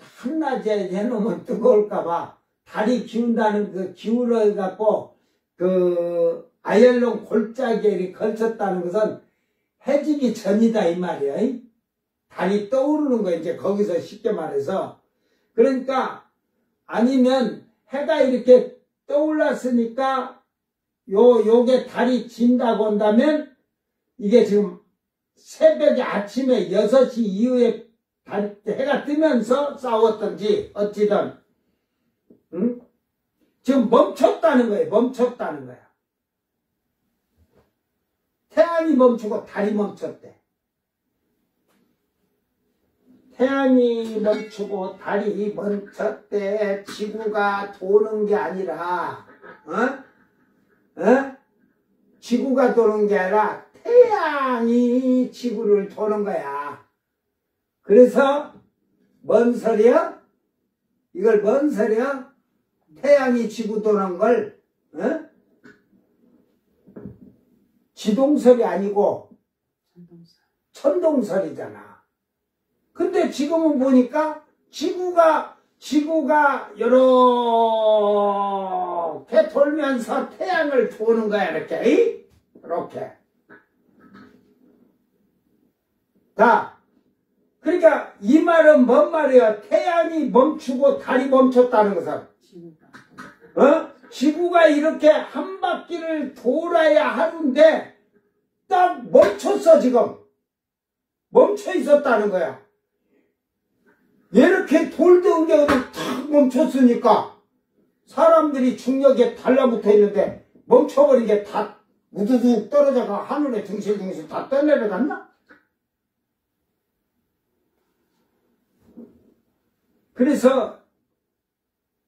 해놓으면 뜨거울까봐 달이 기운다는 그 기울어 갖고 그 아얄론 골짜기에 이렇게 걸쳤다는 것은 해지기 전이다 이 말이에요. 달이 떠오르는 거예요. 이제 거기서 쉽게 말해서. 그러니까 아니면 해가 이렇게 떠올랐으니까 요게 달이 진다고 한다면 이게 지금 새벽에 아침에 6시 이후에 해가 뜨면서 싸웠던지 어찌든 지금 멈췄다는 거예요. 멈췄다는 거야. 태양이 멈추고 달이 멈췄대. 태양이 멈추고 달이 멈췄대. 지구가 도는 게 아니라 지구가 도는 게 아니라 태양이 지구를 도는 거야. 그래서 뭔 소리야? 이걸 뭔 소리야? 태양이 지구 도는 걸 지동설이 아니고 천동설이잖아. 근데 지금은 보니까 지구가 이렇게 돌면서 태양을 도는 거야. 이렇게. 자, 그러니까 이 말은 뭔 말이야? 태양이 멈추고 달이 멈췄다는 것은 지구가 이렇게 한 바퀴를 돌아야 하는데 딱 멈췄어. 지금 멈춰 있었다는 거야. 이렇게 돌던 게 어디 탁 멈췄으니까 사람들이 중력에 달라붙어 있는데 멈춰버린 게 다 우두둑 떨어져가 하늘에 둥실둥실 다 떠내려갔나? 그래서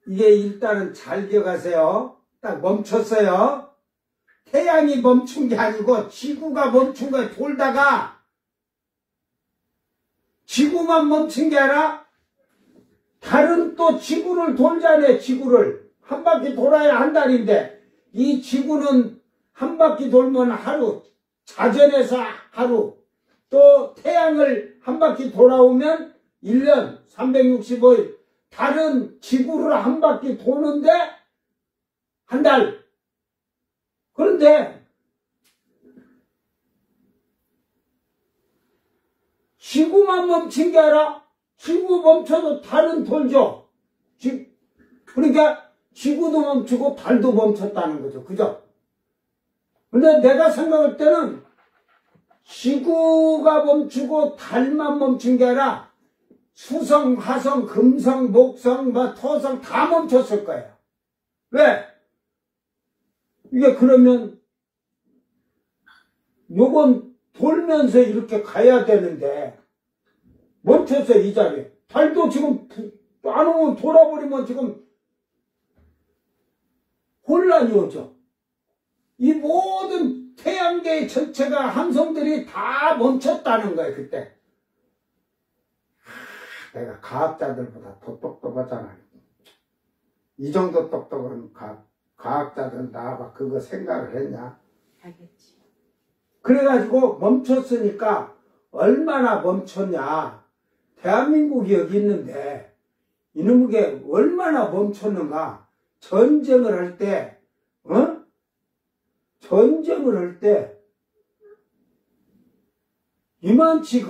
이게 일단은 잘 기억하세요. 딱 멈췄어요. 태양이 멈춘 게 아니고 지구가 멈춘 거예요. 돌다가 지구만 멈춘 게 아니라 달은 또 지구를 돌잖아요. 지구를 한 바퀴 돌아야 한 달인데 이 지구는 한 바퀴 돌면 하루, 자전에서 하루, 또 태양을 한 바퀴 돌아오면 1년 365일, 달은 지구를 한 바퀴 도는데 한 달. 그런데 지구만 멈춘 게 아니라 지구 멈춰도 달은 돌죠. 그러니까 지구도 멈추고 달도 멈췄다는 거죠. 그죠? 근데 내가 생각할 때는 지구가 멈추고 달만 멈춘 게 아니라 수성, 화성, 금성, 목성, 토성 다 멈췄을 거예요. 왜? 이게 그러면 요건 돌면서 이렇게 가야 되는데 멈췄어요. 이 자리에. 달도 지금 안 오면 돌아버리면 지금 혼란이 오죠. 이 모든 태양계 전체가 함성들이 다 멈췄다는 거예요. 그때. 내가 과학자들보다 더 똑똑하잖아요. 이 정도 똑똑한 과학자들은 나와봐 그거 생각을 했냐? 하겠지. 그래가지고 멈췄으니까 얼마나 멈췄냐? 대한민국이 여기 있는데 이놈에게 얼마나 멈췄는가? 전쟁을 할 때, 전쟁을 할 때 이만치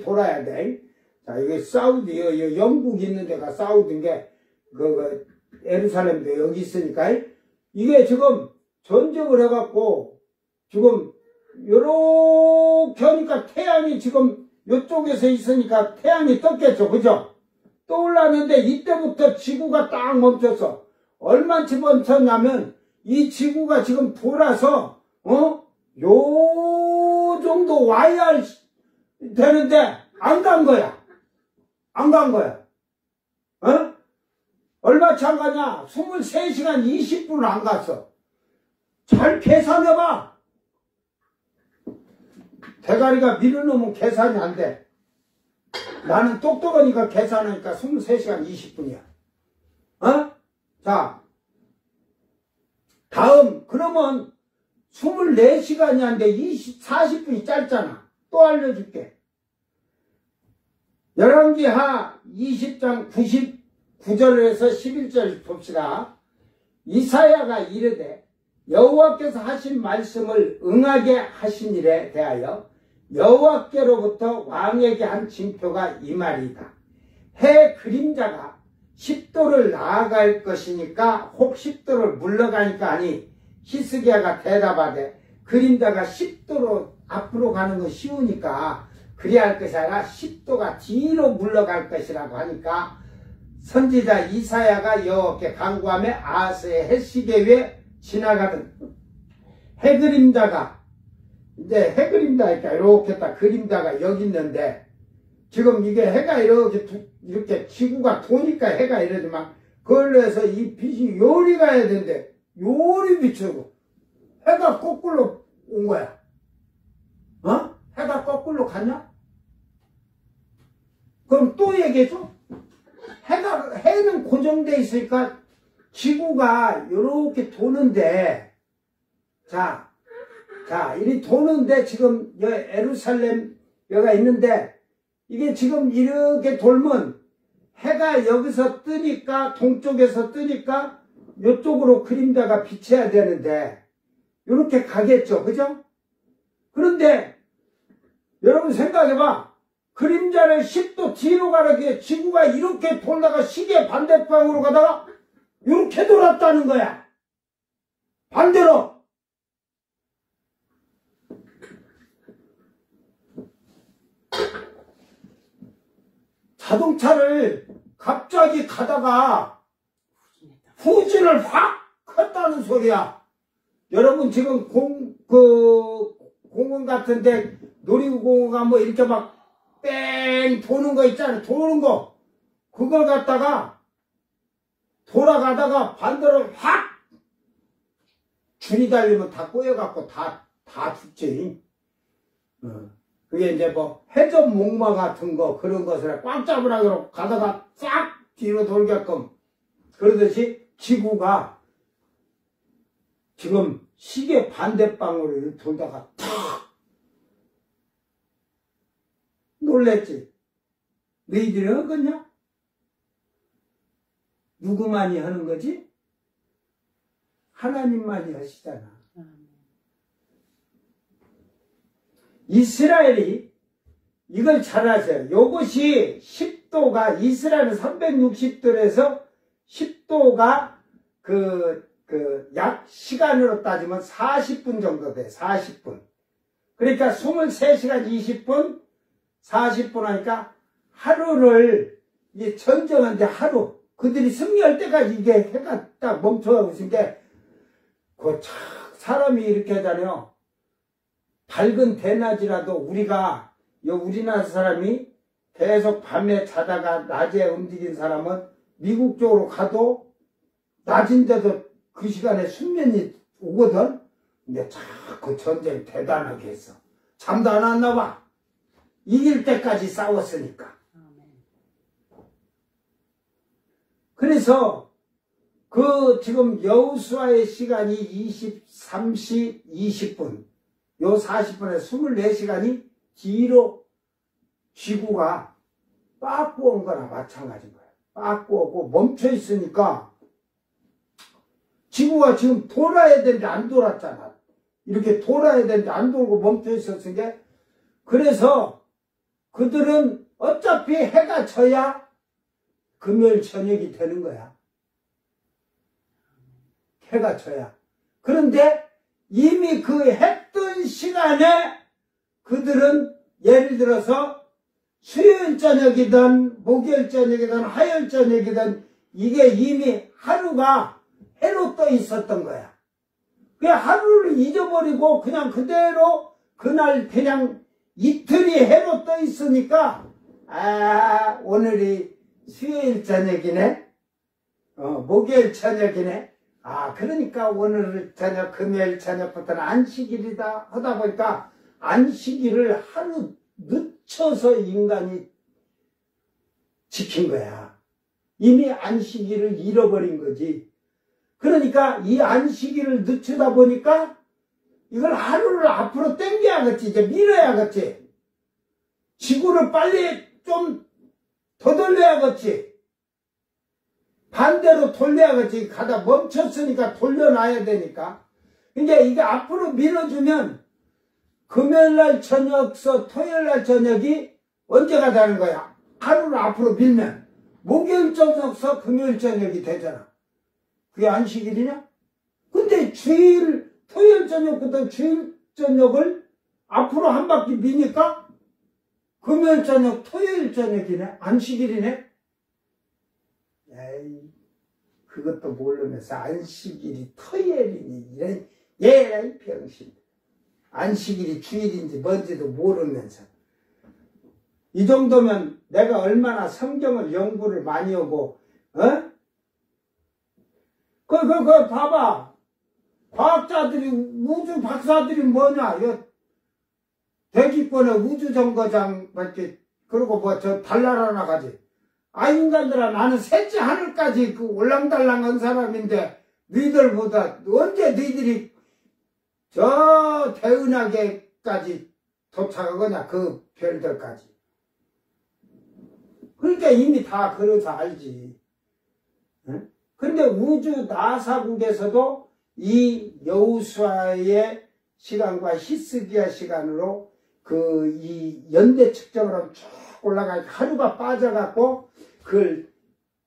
돌아야 돼. 자, 이게 사우디, 영국 있는 데가 사우디인 게, 예루살렘도 여기 있으니까, 이게 지금 전쟁을 해갖고, 지금, 요렇게 하니까 태양이 지금 요쪽에서 있으니까 태양이 떴겠죠. 그죠? 떠올랐는데 이때부터 지구가 딱 멈췄어. 얼마치 멈췄냐면, 이 지구가 지금 돌아서, 요 정도 와야 되는데 안 간 거야. 안 간 거야. 얼마치 안 가냐? 23시간 20분을 안 갔어. 잘 계산해봐. 대가리가 밀어놓으면 계산이 안 돼. 나는 똑똑하니까 계산하니까 23시간 20분이야. 자, 다음 그러면 24시간이 안 돼. 40분이 짧잖아. 또 알려줄게. 열왕기하 20장 99절에서 11절 봅시다. 이사야가 이르되 여호와께서 하신 말씀을 응하게 하신 일에 대하여 여호와께로부터 왕에게 한 징표가 이 말이다. 해 그림자가 10도를 나아갈 것이니까 혹 10도를 물러가니까 하니 히스기야가 대답하되 그림자가 10도로 앞으로 가는 건 쉬우니까 그리야 할 것이 아니라 10도가 뒤로 물러갈 것이라고 하니까 선지자 이사야가 여호와께 간구하며 아하스의 해시계 위에 지나가던 해그림자가 이제 해그림자니까 이렇게 딱 그림자가 여기 있는데 지금 이게 해가 이렇게 지구가 도니까 해가 이러지만 그걸로 해서 이 빛이 요리 가야 되는데 요리 비추고 해가 거꾸로 온 거야. 해가 거꾸로 갔냐? 그럼 또 얘기해줘. 해는 고정돼 있으니까 지구가 요렇게 도는데 자, 이리 도는데 지금 예루살렘 여기가 있는데 이게 지금 이렇게 돌면 해가 여기서 뜨니까 동쪽에서 뜨니까 이쪽으로 그림자가 비쳐야 되는데 이렇게 가겠죠. 그죠? 그런데 여러분 생각해봐. 그림자를 10도 뒤로 가라기에 지구가 이렇게 돌다가 시계 반대방으로 가다가 이렇게 돌았다는 거야. 반대로. 자동차를 갑자기 가다가 후진을 확 했다는 소리야. 여러분 지금 공원 같은데 놀이공원 가면 이렇게 막 뺑 도는 거 있잖아요. 도는 거. 그걸 갖다가 돌아가다가 반대로 확 줄이 달리면 다 꼬여갖고 다 죽지. 그게 이제 뭐 회전 목마 같은 거 그런 것을 꽉 잡으라고 가다가 싹 뒤로 돌게끔 그러듯이 지구가 지금 시계 반대방으로 돌다가 탁 놀랬지. 너희들이 하겠냐? 누구만이 하는 거지? 하나님만이 하시잖아. 이스라엘이 이걸 잘 아세요. 요것이 10도가 이스라엘은 360도에서 10도가 약 시간으로 따지면 40분 정도 돼. 40분. 그러니까 23시간 20분 40분 하니까 하루를 이제 전쟁한데 하루 그들이 승리할 때까지 이게 해가 딱 멈춰가고 있은 게 그 사람이 이렇게 하잖아요. 밝은 대낮이라도 우리나라 사람이 계속 밤에 자다가 낮에 움직인 사람은 미국 쪽으로 가도 낮인데도 그 시간에 숙면이 오거든. 근데 그 전쟁 대단하게 했어. 잠도 안 왔나 봐. 이길 때까지 싸웠으니까. 그래서 지금 여호수아의 시간이 23시 20분 요 40분에 24시간이 뒤로 지구가 빠꾸 온 거나 마찬가지인 거예요. 빠꾸 오고 멈춰 있으니까 지구가 지금 돌아야 되는데 안 돌았잖아. 이렇게 돌아야 되는데 안 돌고 멈춰 있었은 게 그래서 그들은 어차피 해가 져야 금요일 저녁이 되는 거야. 해가 져야. 그런데 이미 그 해 뜬 시간에 그들은 예를 들어서 수요일 저녁이든 목요일 저녁이든 화요일 저녁이든 이게 이미 하루가 해로 떠 있었던 거야. 그 하루를 잊어버리고 그냥 그대로 그날 그냥 이틀이 해로 떠 있으니까 오늘이 수요일 저녁이네. 목요일 저녁이네. 그러니까 오늘 저녁 금요일 저녁부터는 안식일이다 하다 보니까 안식일을 하루 늦춰서 인간이 지킨 거야. 이미 안식일을 잃어버린 거지. 그러니까 이 안식일을 늦추다 보니까 이걸 하루를 앞으로 당겨야겠지. 이제 밀어야겠지. 지구를 빨리 좀 더 돌려야겠지. 반대로 돌려야겠지. 가다 멈췄으니까 돌려놔야 되니까. 이제 이게 앞으로 밀어주면 금요일날 저녁서 토요일날 저녁이 언제가 되는 거야? 하루를 앞으로 밀면 목요일 저녁서 금요일 저녁이 되잖아. 그게 안식일이냐? 근데 토요일 저녁부터 주일 저녁을 앞으로 한 바퀴 미니까 금요일 저녁 토요일 저녁이네. 안식일이네. 에이, 그것도 모르면서 안식일이 토요일이니 이런 얘라 병신. 안식일이 주일인지 뭔지도 모르면서. 이 정도면 내가 얼마나 성경을 연구를 많이 하고 봐봐. 과학자들이 우주 박사들이 뭐냐. 대기권의 우주정거장 그리고 달나라 나가지. 인간들아 나는 셋째 하늘까지 올랑달랑한 사람인데 너희들보다 언제 너희들이 저 대은하계까지 도착하거냐. 그 별들까지. 그러니까 이미 다 그래서 알지. 그런데 우주 나사국에서도 이 여호수아의 시간과 히스기야 시간으로 이 연대 측정을 하면 쭉 올라가 하루가 빠져갖고 그걸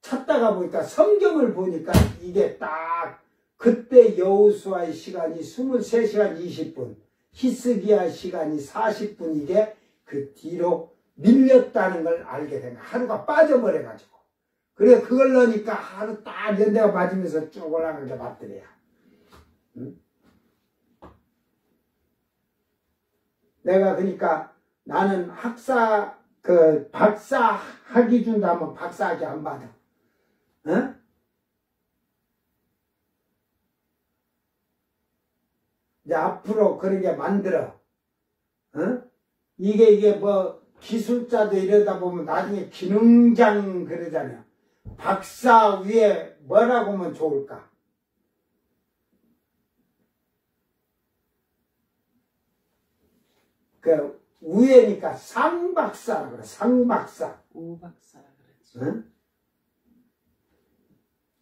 찾다가 보니까 성경을 보니까 이게 딱 그때 여호수아의 시간이 23시간 20분 히스기야 시간이 40분 이게 그 뒤로 밀렸다는 걸 알게 된 거야. 하루가 빠져버려가지고. 그래, 그걸 넣으니까 하루 딱 연대가 맞으면서 쭉 올라가는 게 맞더래요. 응? 내가 그러니까 나는 박사 학위 준다면 박사 학위 안 받아. 어? 이제 앞으로 그런 게 만들어. 어? 이게 뭐 기술자도 이러다 보면 나중에 기능장 그러잖아요. 박사 위에 뭐라고 하면 좋을까? 그 위에니까 상박사라 그래. 상박사. 오박사라 그랬지. 응?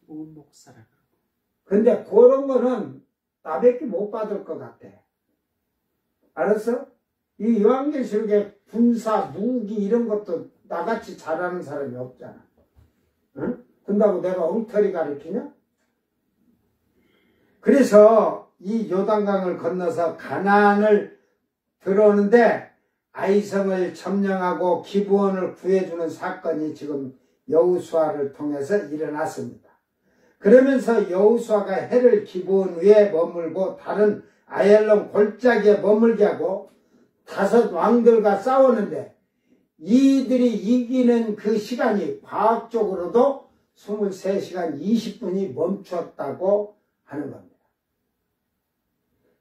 오목사라 그러고. 근데 그런 거는 나밖에 못 받을 것 같아. 알았어? 이 요한계시록에 군사, 무기 이런 것도 나같이 잘하는 사람이 없잖아. 응? 근다고 내가 엉터리 가르치냐? 그래서 이 요단강을 건너서 가나안을 들어오는데 아이성을 점령하고 기브온을 구해주는 사건이 지금 여호수아를 통해서 일어났습니다. 그러면서 여호수아가 해를 기브온 위에 머물고 다른 아얄론 골짜기에 머물게 하고 5 왕들과 싸우는데 이들이 이기는 그 시간이 과학적으로도 23시간 20분이 멈췄다고 하는 겁니다.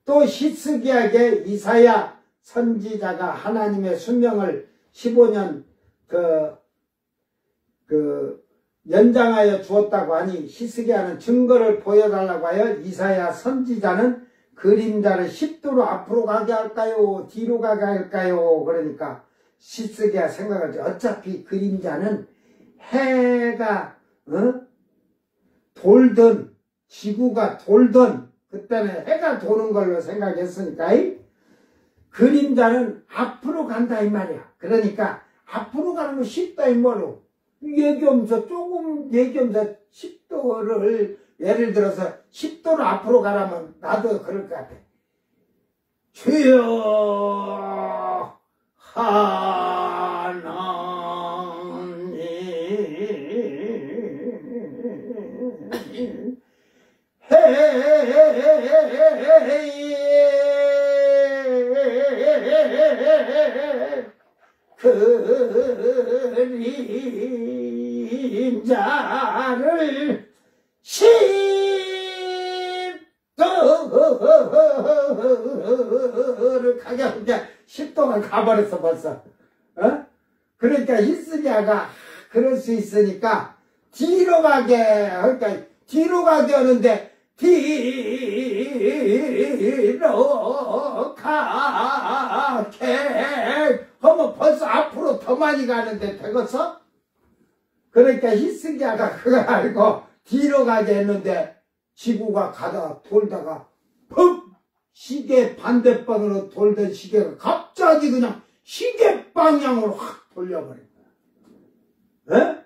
또 히스기야에게 이사야 선지자가 하나님의 순명을 15년 연장하여 주었다고 하니 히스기야는 증거를 보여달라고 하여 이사야 선지자는 그림자를 10도로 앞으로 가게 할까요? 뒤로 가게 할까요? 그러니까 히스기야 생각하지. 어차피 그림자는 해가 돌든 지구가 돌든 그때는 해가 도는 걸로 생각했으니까 그림자는 앞으로 간다 이 말이야. 그러니까 앞으로 가는 건 쉽다 이 말로. 조금 얘기하면서 10도를 예를 들어서 10도로 앞으로 가라면 나도 그럴 것 같아. 주여 하나님 그림자를 10도를 가게 하면 10도가 가버렸어 벌써. 그러니까 히스기야가 그럴 수 있으니까 뒤로 가게, 그러니까 뒤로 가게 하는데 뒤로 가게 하면 벌써 앞으로 더 많이 가는데 되겠어? 그러니까 히스기야가 그걸 알고 뒤로 가게 했는데 지구가 가다가 돌다가 푹 시계 반대방으로 돌던 시계가 갑자기 그냥 시계 방향으로 확 돌려버린 거야.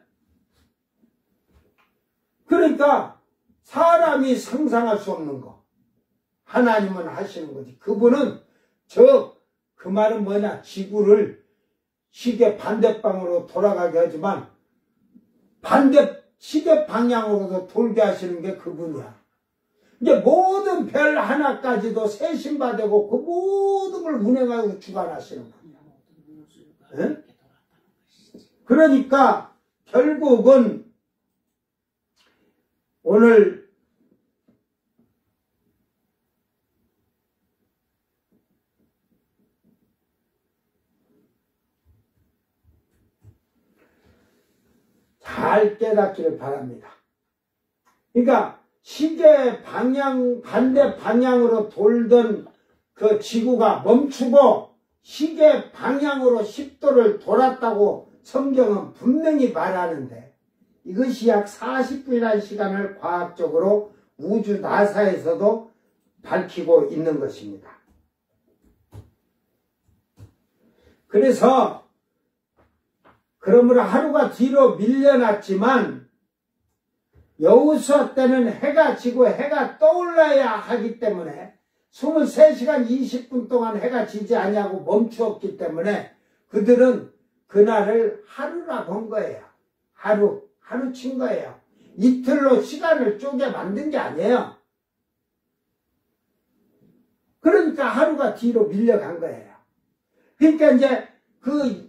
그러니까 사람이 상상할 수 없는 거 하나님은 하시는 거지. 그분은 그 말은 뭐냐, 지구를 시계 반대방으로 돌아가게 하지만 시계 방향으로도 돌게 하시는 게 그분이야. 이제 모든 별 하나까지도 세신받고 그 모든 걸 운행하고 주관하시는 거야. 그러니까 결국은 오늘 잘 깨닫기를 바랍니다. 그러니까 시계 방향 반대 방향으로 돌던 그 지구가 멈추고 시계 방향으로 10도를 돌았다고 성경은 분명히 말하는데 이것이 약 40분이라는 시간을 과학적으로 우주 나사에서도 밝히고 있는 것입니다. 그래서 그러므로 하루가 뒤로 밀려났지만 여호수아 때는 해가 지고 해가 떠올라야 하기 때문에 23시간 20분 동안 해가 지지 아니하고 멈추었기 때문에 그들은 그날을 하루라 본 거예요. 하루 친 거예요. 이틀로 시간을 쪼개 만든 게 아니에요. 그러니까 하루가 뒤로 밀려간 거예요. 그러니까 이제 그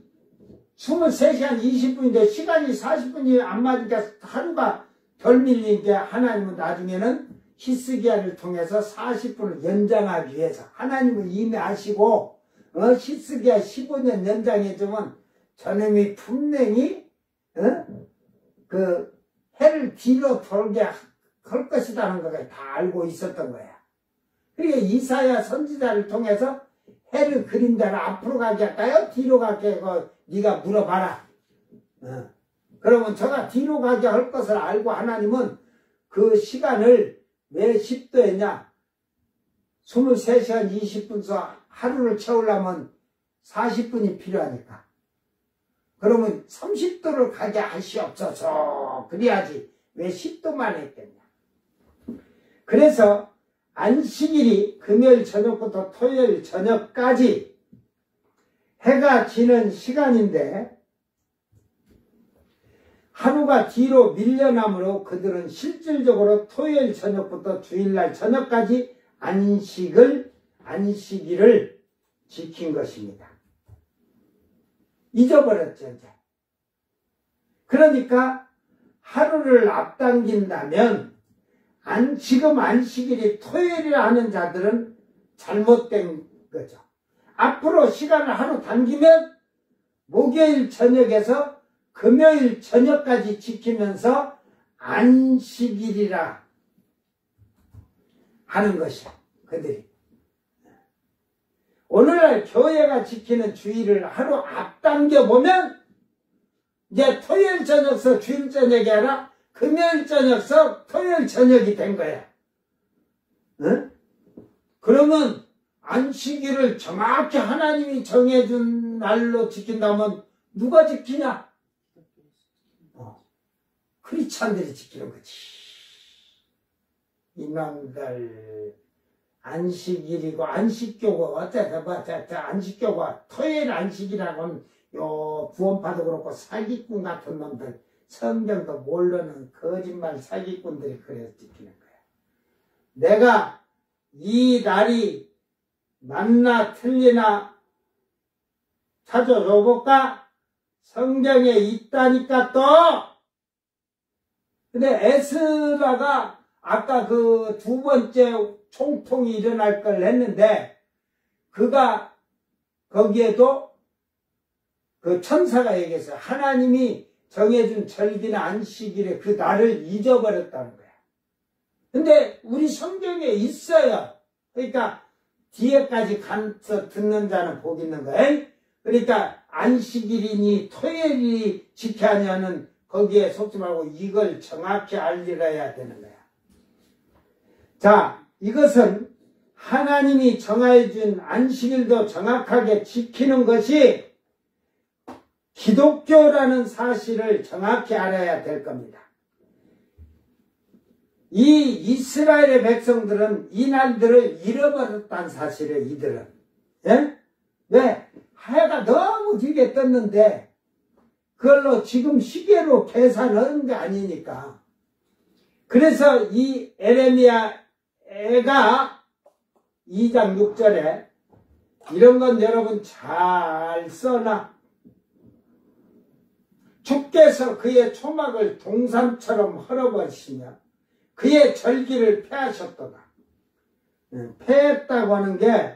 23시간 20분인데 시간이 40분이 안 맞으니까 하루가 덜 밀리니까 하나님은 나중에는 히스기야를 통해서 40분을 연장하기 위해서 하나님은 이미 아시고 히스기야 15년 연장해주면 저놈이 분명히 그 해를 뒤로 돌게 할 것이라는 걸 다 알고 있었던 거야. 그러니까 이사야 선지자를 통해서 해를 그린다를 앞으로 가게 할까요? 뒤로 가게 하고 네가 물어봐라. 그러면 저가 뒤로 가게 할 것을 알고 하나님은 그 시간을 왜 10도 했냐? 23시간 20분서 하루를 채우려면 40분이 필요하니까. 그러면 30도를 가게 하시옵소서. 그래야지. 왜 10도만 했겠냐. 그래서 안식일이 금요일 저녁부터 토요일 저녁까지 해가 지는 시간인데 하루가 뒤로 밀려나므로 그들은 실질적으로 토요일 저녁부터 주일날 저녁까지 안식일을 지킨 것입니다. 잊어버렸죠, 이제. 그러니까 하루를 앞당긴다면 지금 안식일이 토요일이라 하는 자들은 잘못된 거죠. 앞으로 시간을 하루 당기면 목요일 저녁에서 금요일 저녁까지 지키면서 안식일이라 하는 것이야, 그들이. 오늘날 교회가 지키는 주일을 하루 앞당겨 보면 이제 토요일 저녁서 주일 저녁이 아니라 금요일 저녁서 토요일 저녁이 된 거야. 응? 그러면 안식일을 정확히 하나님이 정해준 날로 지킨다면 누가 지키냐? 크리스찬들이 지키는 거지. 이놈들 안식일이고 안식교고 어쩌다 안식교가 토요일 안식이라고는 요 구원파도 그렇고 사기꾼 같은 놈들 성경도 모르는 거짓말 사기꾼들이 그래서 지키는 거야. 내가 이 날이 맞나 틀리나 찾아줘볼까? 성경에 있다니까 또. 근데 에스라가 아까 그 두 번째 총통이 일어날 걸 했는데 그가 거기에도 그 천사가 얘기했어요. 하나님이 정해준 절기나 안식일에 그 날을 잊어버렸다는 거야. 근데 우리 성경에 있어요. 그러니까 뒤에까지 가서 듣는 자는 복 있는 거야. 그러니까 안식일이니 토요일이 지켜야 하냐는 거기에 속지 말고 이걸 정확히 알리라야 되는 거야. 자, 이것은 하나님이 정해준 안식일도 정확하게 지키는 것이 기독교라는 사실을 정확히 알아야 될 겁니다. 이 이스라엘의 백성들은 이 날들을 잃어버렸다는 사실을 이들은. 예? 왜? 해가 너무 길게 떴는데 그걸로 지금 시계로 계산하는 게 아니니까. 그래서 이 에레미야가 2장 6절에 이런 건 여러분 잘 써놔. 주께서 그의 초막을 동산처럼 헐어버리시며 그의 절기를 폐하셨도다. 폐했다고 하는 게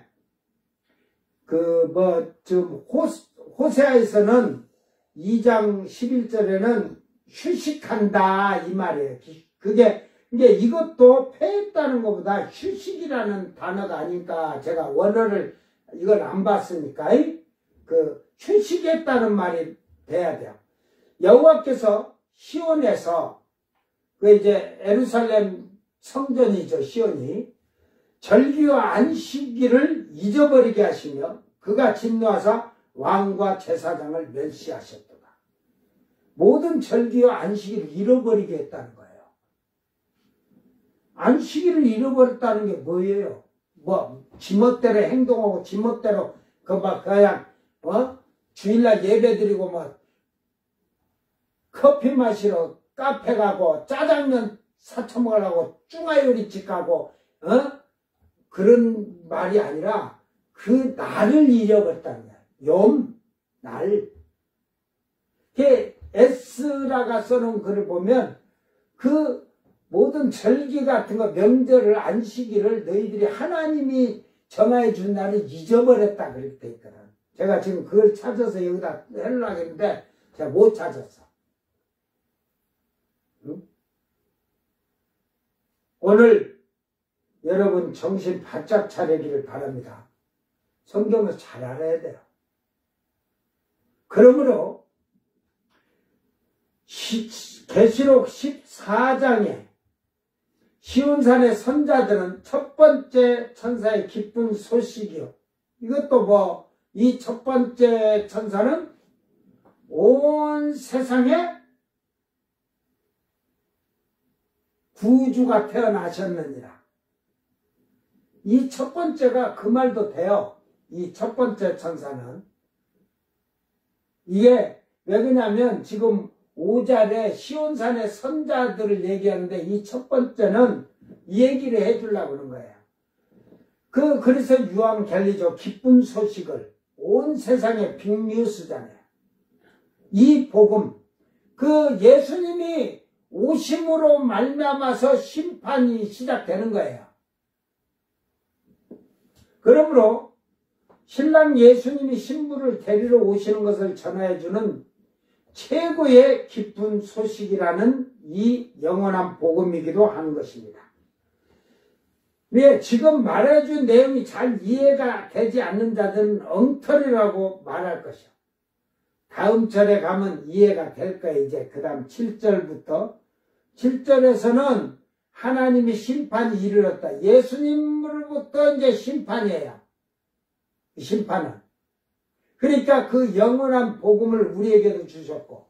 호세아에서는 2장 11절에는 휴식한다 이 말이에요. 그게 이제 이것도 폐했다는 것보다 휴식이라는 단어가 아닐까. 제가 원어를 이걸 안 봤으니까 그 휴식했다는 말이 돼야 돼요. 여호와께서 시온에서 그 이제 예루살렘 성전이죠, 시온이 절기와 안식일을 잊어버리게 하시며 그가 진노하사 왕과 제사장을 멸시하셨도다. 모든 절기와 안식일을 잃어버리게 했다는 거예요. 안식일을 잃어버렸다는 게 뭐예요? 지멋대로 행동하고 지멋대로 그냥 주일날 예배 드리고 뭐 커피 마시러 카페 가고 짜장면 사쳐 먹으려고 쭈가요리집 가고 그런 말이 아니라 그 날을 잃어버렸다는 거야. 날. 에스라가 써놓은 글을 보면 그 모든 절기 같은 거, 명절을, 안식일을 너희들이 하나님이 정하여 준 날을 잊어버렸다 그렇게 돼 있거든. 제가 지금 그걸 찾아서 여기다 해려고 했는데 제가 못 찾았어. 응? 오늘 여러분 정신 바짝 차리기를 바랍니다. 성경을 잘 알아야 돼요. 그러므로 계시록 14장에 시온산의 선자들은 첫 번째 천사의 기쁜 소식이요. 이것도 이 첫 번째 천사는 온 세상에 구주가 태어나셨느니라. 이 첫 번째가 그 말도 돼요. 이 첫 번째 천사는. 이게 왜 그러냐면 지금 5절에 시온산의 선자들을 얘기하는데 이 첫 번째는 이 얘기를 해주려고 그런 거예요. 그래서 유앙겔리죠. 기쁜 소식을 온 세상에 빅뉴스잖아요. 이 복음, 예수님이 오심으로 말미암아서 심판이 시작되는 거예요. 그러므로 신랑 예수님이 신부를 데리러 오시는 것을 전해주는 최고의 기쁜 소식이라는 이 영원한 복음이기도 하는 것입니다. 왜 지금 말해준 내용이 잘 이해가 되지 않는 자들은 엉터리라고 말할 것이요. 다음 절에 가면 이해가 될 거예요. 이제 그 다음 7절부터 7절에서는 하나님이 심판이 이르렀다. 예수님으로부터 이제 심판이에요. 심판은. 그러니까 그 영원한 복음을 우리에게도 주셨고,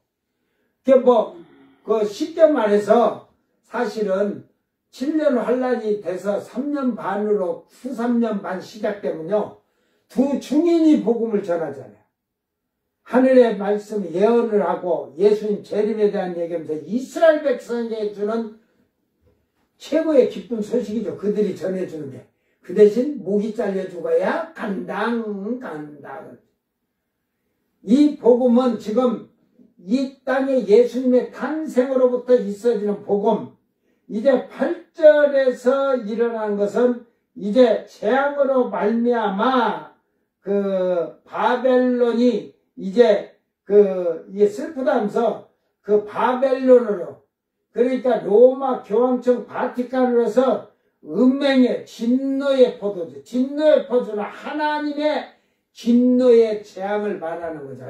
쉽게 말해서 사실은 7년 환란이 돼서 3년 반으로 후 3년 반 시작되면요, 두 중인이 복음을 전하잖아요. 하늘의 말씀 예언을 하고 예수님 재림에 대한 얘기하면서 이스라엘 백성에게 주는 최고의 기쁜 소식이죠. 그들이 전해주는 게. 그 대신 목이 잘려 죽어야 간당. 이 복음은 지금 이 땅에 예수님의 탄생으로부터 있어지는 복음, 이제 8절에서 일어난 것은 이제 재앙으로 말미암아 바벨론이 이제 이게 슬프다면서 바벨론으로, 그러니까 로마 교황청 바티칸으로 해서 은맹의 진노의 포도주, 진노의 포도주는 하나님의 진노의 재앙을 말하는 거죠.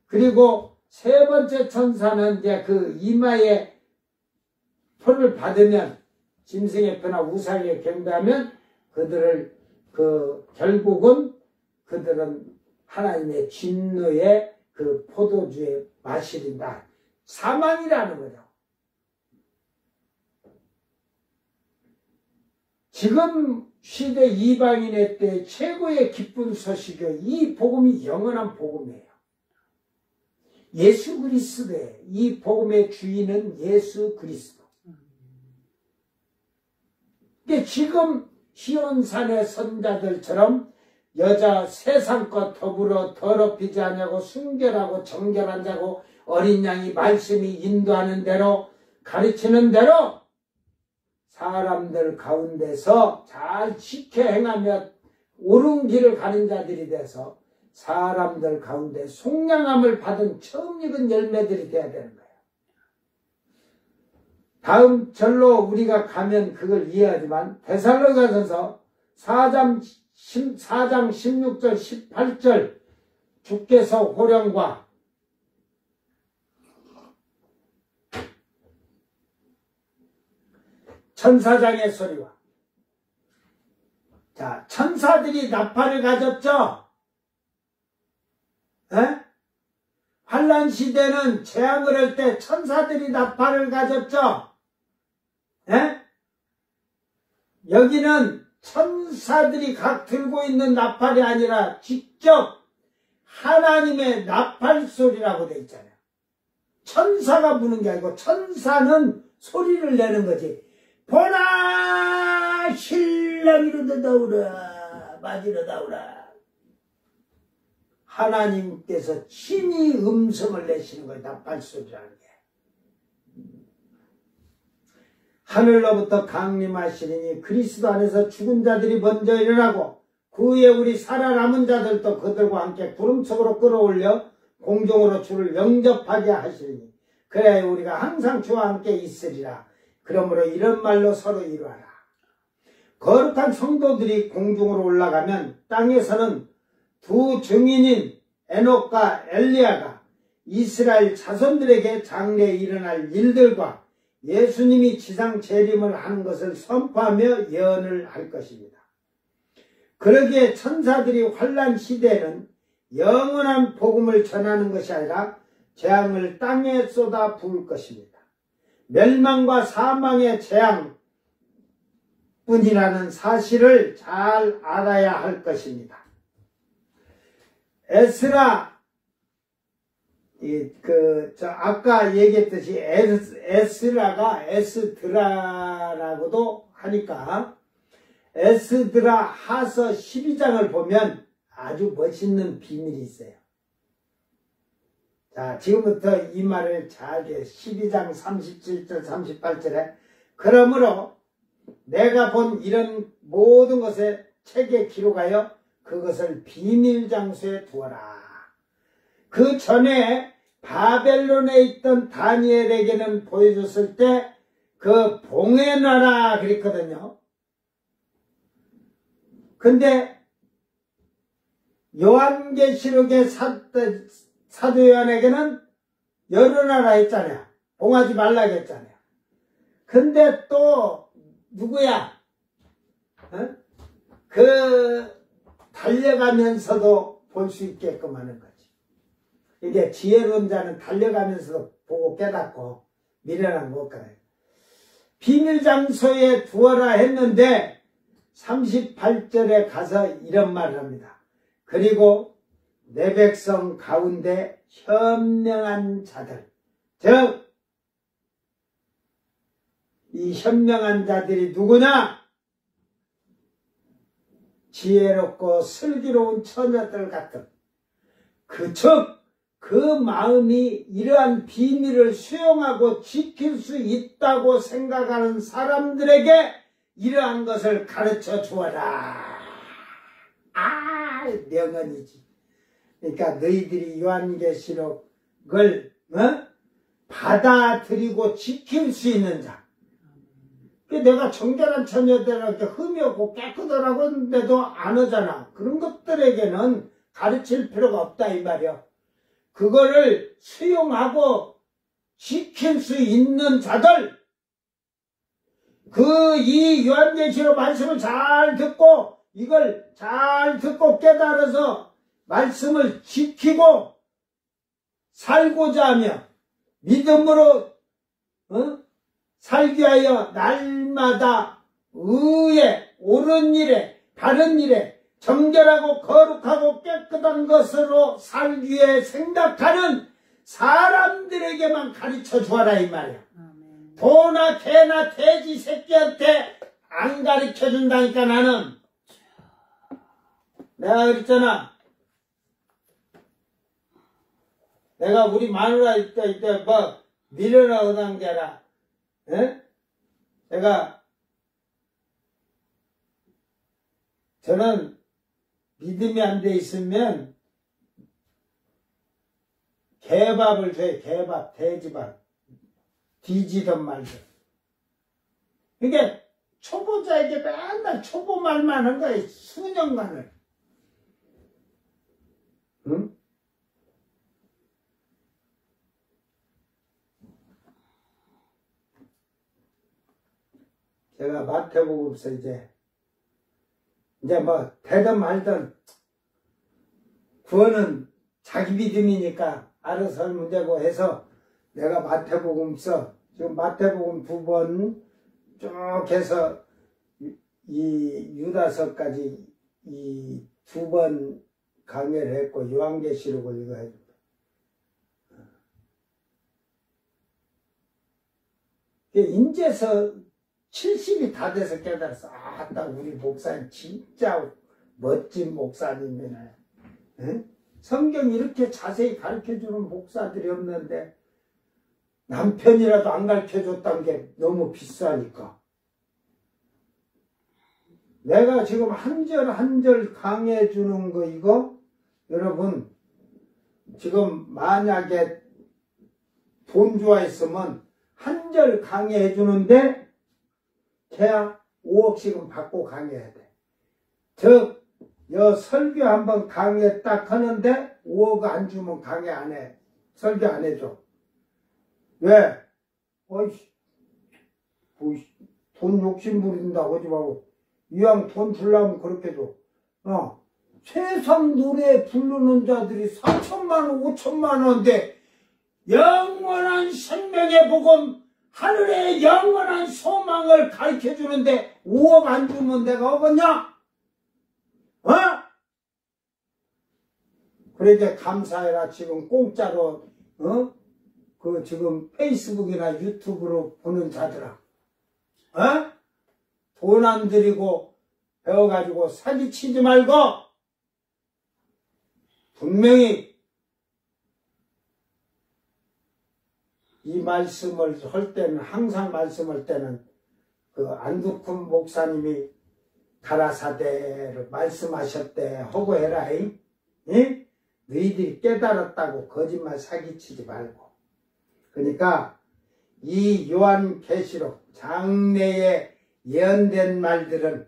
그리고 세 번째 천사는 이제 이마에 표를 받으면, 짐승의 표나 우상에 경배하면 그들을 결국은 그들은 하나님의 진노의 포도주에 마시린다. 사망이라는 거죠. 지금 시대 이방인의 때 최고의 기쁜 소식이요. 이 복음이 영원한 복음이에요. 예수 그리스도예요. 이 복음의 주인은 예수 그리스도. 근데 지금 시온산의 선자들처럼 여자 세상과 더불어 더럽히지 않냐고 순결하고 정결한 자고 어린 양이 말씀이 인도하는 대로 가르치는 대로 사람들 가운데서 잘 지켜 행하며 옳은 길을 가는 자들이 돼서 사람들 가운데 속량함을 받은 처음 익은 열매들이 돼야 되는 거예요. 다음 절로 우리가 가면 그걸 이해하지만 데살로니가전서 4장 16절 18절 주께서 호령과 천사장의 소리와, 자, 천사들이 나팔을 가졌죠. 환란 시대는 재앙을 할 때 천사들이 나팔을 가졌죠. 여기는 천사들이 각 들고 있는 나팔이 아니라 직접 하나님의 나팔 소리라고 돼 있잖아요. 천사가 부는 게 아니고 천사는 소리를 내는 거지. 보라 신랑이로 나오라 맞이로 나오라. 하나님께서 친히 음성을 내시는 거예요. 나팔 소리라는 게. 하늘로부터 강림하시리니 그리스도 안에서 죽은 자들이 먼저 일어나고 그 후에 우리 살아남은 자들도 그들과 함께 구름 속으로 끌어올려 공중으로 주를 영접하게 하시리니 그래야 우리가 항상 주와 함께 있으리라. 그러므로 이런 말로 서로 이루어라. 거룩한 성도들이 공중으로 올라가면 땅에서는 두 증인인 에녹과 엘리야가 이스라엘 자손들에게 장래에 일어날 일들과 예수님이 지상 재림을 하는 것을 선포하며 예언을 할 것입니다. 그러기에 천사들이 환난 시대에는 영원한 복음을 전하는 것이 아니라 재앙을 땅에 쏟아 부을 것입니다. 멸망과 사망의 재앙뿐이라는 사실을 잘 알아야 할 것입니다. 에스라, 아까 얘기했듯이 에스라가 에스드라라고도 하니까 에스드라 하서 12장을 보면 아주 멋있는 비밀이 있어요. 자, 지금부터 이 말을 잘 12장 37절 38절에 그러므로 내가 본 이런 모든 것에 책에 기록하여 그것을 비밀 장소에 두어라. 그 전에 바벨론에 있던 다니엘에게는 보여줬을 때 그 봉해놔라 그랬거든요. 근데 요한계시록의 사도 요한에게는 열어놔라 했잖아요. 봉하지 말라 했잖아요. 근데 또 누구야? 달려가면서도 볼 수 있게끔 하는 거지. 이게 지혜로운 자는 달려가면서도 보고 깨닫고 미련한 것 같아요. 비밀 장소에 두어라 했는데 38절에 가서 이런 말을 합니다. 그리고 내 백성 가운데 현명한 자들, 즉 이 현명한 자들이 누구냐? 지혜롭고 슬기로운 처녀들 같은 그 마음이 이러한 비밀을 수용하고 지킬 수 있다고 생각하는 사람들에게 이러한 것을 가르쳐 주어라. 명언이지. 그러니까 너희들이 요한계시록을 받아들이고 지킬 수 있는 자. 내가 정결한 처녀들한테 흠이 없고 깨끗하라고 했는데도 안 하잖아. 그런 것들에게는 가르칠 필요가 없다 이 말이야. 그거를 수용하고 지킬 수 있는 자들, 이 요한계시록 말씀을 잘 듣고 이걸 잘 듣고 깨달아서 말씀을 지키고 살고자 하며 믿음으로 살기 위하여 날마다 의에 옳은 일에 바른 일에 정결하고 거룩하고 깨끗한 것으로 살기 위해 생각하는 사람들에게만 가르쳐 주어라 이 말이야. 도나 개나 돼지 새끼한테 안 가르쳐 준다니까. 나는 내가 그랬잖아. 내가 우리 마누라 이때 미련하고 난 게 아니라 저는 믿음이 안 돼 있으면 개밥을 줘요. 개밥, 돼지밥. 뒤지던 말들. 그러니까 초보자에게 맨날 초보 말만 한 거야. 수년간을. 응? 제가 마태복음서 이제 되든 말든 구원은 자기 믿음이니까 알아서 할 문제고 해서 내가 마태복음서 지금 마태복음 2번 쭉 해서 이 유다서까지 이 2번 강의를 했고 요한계시록을 이거 해줬다. 인제서 70이 다 돼서 깨달았어. 딱 우리 목사님 진짜 멋진 목사님이네. 응? 성경 이렇게 자세히 가르쳐주는 목사들이 없는데 남편이라도 안 가르쳐줬다는 게 너무 비싸니까. 내가 지금 한 절 한 절 강의해 주는 거 이거 여러분 지금 만약에 돈 좋아했으면 한 절 강의해 주는데 계약 5억씩은 받고 강의해야 돼. 여 설교 한번 강의 딱 하는데 5억 안 주면 강의 안 해. 설교 안 해줘. 왜? 돈 욕심 부린다고 하지 말고 이왕 돈 주려면 그렇게 줘. 세상 노래 부르는 자들이 4천만 원, 5천만 원인데 영원한 생명의 복음, 하늘의 영원한 소망을 가르쳐 주는데 5억 안 주면 내가 어겠냐? 그러니까 감사해라. 지금 공짜로 그 지금 페이스북이나 유튜브로 보는 자들아, 돈 안 들이고 배워가지고 사기치지 말고 분명히 이 말씀을 할 때는 항상 말씀할 때는 그 안두쿤 목사님이 가라사대를 말씀하셨대 하고 해라. 이? 너희들이 깨달았다고 거짓말 사기치지 말고. 그러니까 이 요한계시록 장래에 예언된 말들은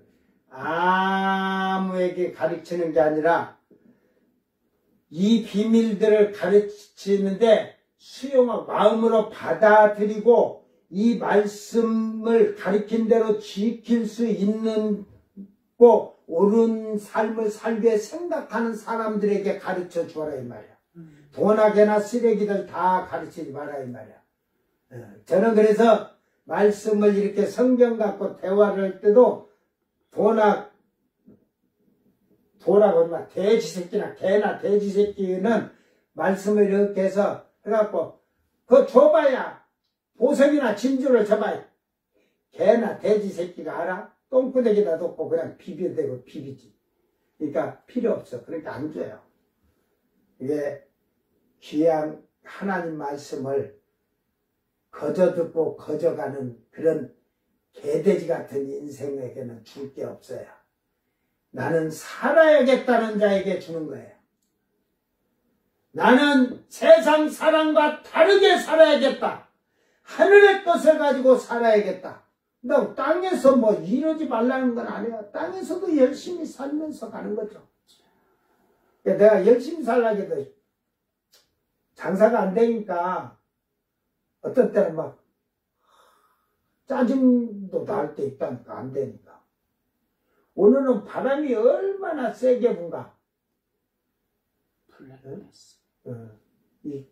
아무에게 가르치는 게 아니라 이 비밀들을 가르치는데 수용하고 마음으로 받아들이고 이 말씀을 가르친 대로 지킬 수 있는 고 옳은 삶을 살게 생각하는 사람들에게 가르쳐 주어라 이 말이야. 도나개나 쓰레기들 다 가르치지 마라 이 말이야. 저는 그래서 말씀을 이렇게 성경 갖고 대화를 할 때도 도라고 하면 돼지 새끼나 개나 돼지 새끼는 말씀을 이렇게 해서 해갖고 그거 줘봐야 보석이나 진주를 줘봐야 개나 돼지 새끼가 알아? 똥구멍에다 놓고 그냥 비벼대고 비비지. 그러니까 필요 없어. 그러니까 안 줘요. 이게 귀한 하나님 말씀을 거저 듣고 거저 가는 그런 개돼지 같은 인생에게는 줄 게 없어요. 나는 살아야겠다는 자에게 주는 거예요. 나는 세상 사람과 다르게 살아야겠다. 하늘의 것을 가지고 살아야겠다. 너 땅에서 뭐 이러지 말라는 건 아니야. 땅에서도 열심히 살면서 가는 거죠. 내가 열심히 살려고 해도 장사가 안 되니까 어떤 때는 막 짜증도 날 때 있다니까 안 되니까. 오늘은 바람이 얼마나 세게 분가. 이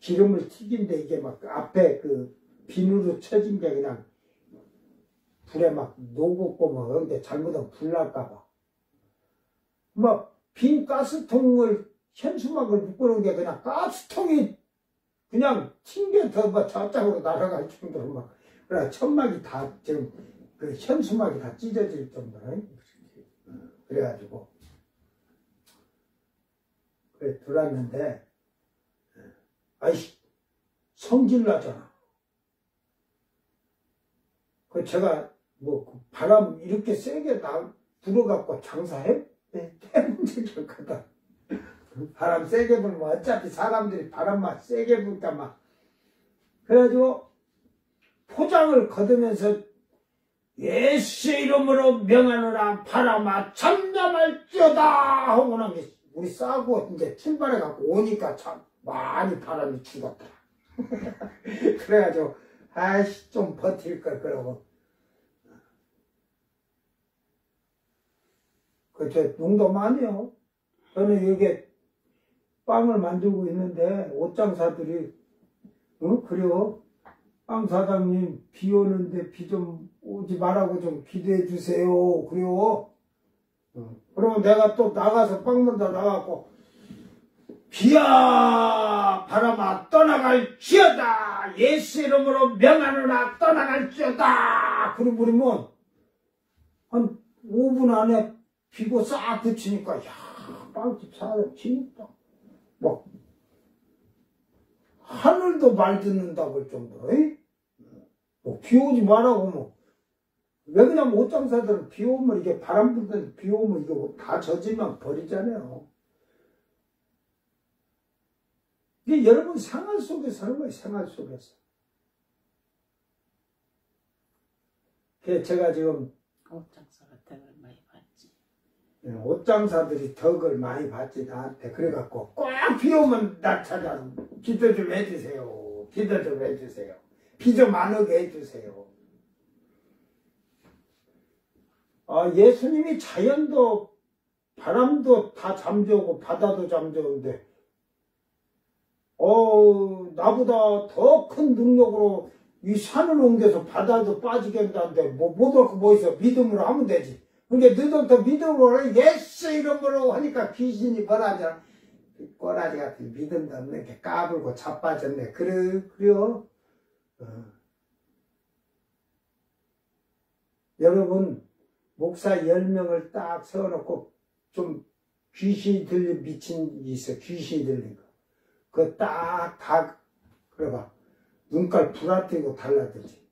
기름을 튀긴데 이게 막 앞에 그 비누로 쳐진 게 그냥 불에 막 녹고 막 그런데 잘못하면 불 날까봐. 막 빈 가스통을 현수막을 묶어놓은 게 그냥 가스통이 그냥 튕겨서 막 저쪽으로 날아갈 정도로 막 그래 천막이 다 지금 그 현수막이 다 찢어질 정도로 그래가지고 그래 들어왔는데 아이씨 성질 나잖아. 그 제가 뭐 바람 이렇게 세게 불어갖고 장사해? 해본 적이 없거든. 바람 세게 불면 어차피 사람들이 바람만 세게 불까 막. 그래가지고 포장을 걷으면서 예수의 이름으로 명하노라 바람아 잠잠할지어다 하고 나면 우리 싸고 이제 출발해갖고 오니까 참 많이 바람이 죽었더라. 그래가지고 아이씨 좀 버틸걸 그러고 그저 농담 아니에요. 저는 여기 빵을 만들고 있는데 옷장사들이 그래요 빵 사장님 비 오는데 비 좀 오지 말라고 좀 기도해 주세요. 그래요 그러면 내가 또 나가서 빵문다 나가고 비야 바람아 떠나갈지어다 예수 이름으로 명하노라 떠나갈지어다 그러고 부르면 한 5분 안에 비고 싹 그치니까 야 빵집 사람 진짜 막 하늘도 말 듣는다고 할 정도로 뭐 비 오지 말라고 뭐 왜 그러냐면 옷장사들은 비 오면 이게 바람 불때 비 오면 이거 다 젖으면 버리잖아요. 이게 여러분 생활 속에 사는 거예요. 생활 속에서. 그래서 제가 지금 옷장사가 덕을 많이 받지. 옷장사들이 덕을 많이 받지 나한테. 그래갖고 꼭 비 오면 나 찾아 기도 좀 해주세요. 기도 좀 해주세요. 비 좀 안 오게 해주세요. 예수님이 자연도 바람도 다 잠재우고 바다도 잠재우는데 나보다 더 큰 능력으로 이 산을 옮겨서 바다도 빠지게 한다는데 못 올 거 뭐 있어. 믿음으로 하면 되지. 그러니까 너도 믿음으로 예수 이름으로 하니까 귀신이 벌하잖아. 꼬라지 같은 믿음도 없는 게 까불고 자빠졌네. 그래요. 여러분 목사 10명을 딱 세워놓고 좀 귀신이 미친 게 있어. 귀신이 들린 거. 그거 다 그래봐. 눈깔 부라뜨리고 달라들지.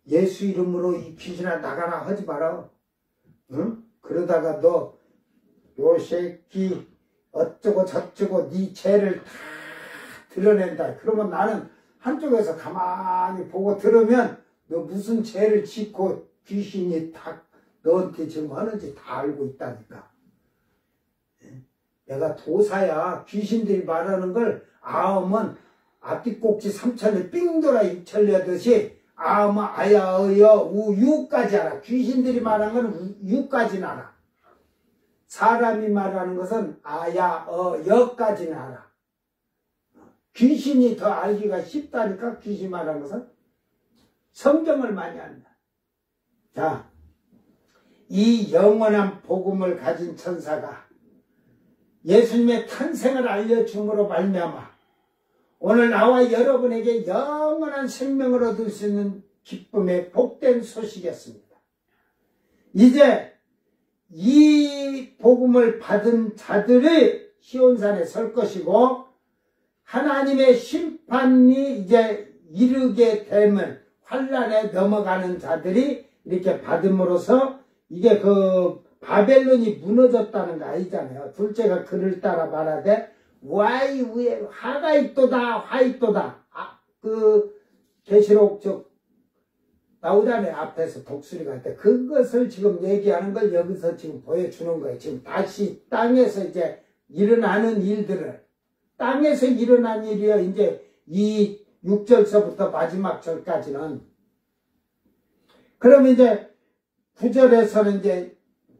예수 이름으로 이 귀신아 나가라 하지 마라. 응? 그러다가 너 요 새끼 어쩌고 저쩌고 네 죄를 다 드러낸다. 그러면 나는 한쪽에서 가만히 보고 들으면 너 무슨 죄를 짓고 귀신이 다 너한테 지금 하는지 다 알고 있다니까. 내가 도사야. 귀신들이 말하는 걸 아음은 앞뒤꼭지 3천을 삥 돌아 입철려듯이 아음은 아야 어여 우유까지 알아. 귀신들이 말하는 건 유까지는 알아. 사람이 말하는 것은 아야 어여까지는 알아. 귀신이 더 알기가 쉽다니까. 귀신 말하는 것은 성경을 많이 안다. 자, 이 영원한 복음을 가진 천사가 예수님의 탄생을 알려줌으로 말미암아 오늘 나와 여러분에게 영원한 생명을 얻을 수 있는 기쁨의 복된 소식이었습니다. 이제 이 복음을 받은 자들이 시온산에 설 것이고 하나님의 심판이 이제 이르게 되면 환란에 넘어가는 자들이 이렇게 받음으로써 이게 그 바벨론이 무너졌다는 거 아니잖아요. 둘째가 그를 따라 말하되 와이 위에 화가 있도다 화 있도다. 그 계시록 나오잖아요. 앞에서 독수리가 할 때 그것을 지금 얘기하는 걸 여기서 지금 보여주는 거예요. 지금 다시 땅에서 이제 일어나는 일들을 땅에서 일어난 일이요. 이제 이 6절서부터 마지막 절까지는. 그러면 이제 9절에서는 이제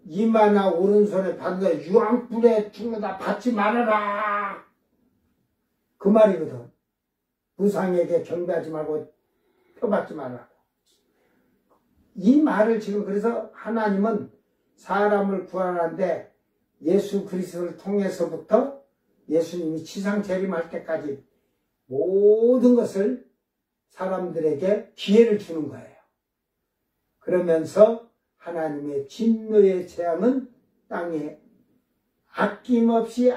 이마나 오른손에 받는 유황불에 죽는다 받지 말아라. 그 말이거든. 우상에게 경배하지 말고 표받지 말라. 이 말을 지금 그래서 하나님은 사람을 구하는데 예수 그리스도를 통해서부터 예수님이 지상 재림할 때까지 모든 것을 사람들에게 기회를 주는 거예요. 그러면서 하나님의 진노의 재앙은 땅에 아낌없이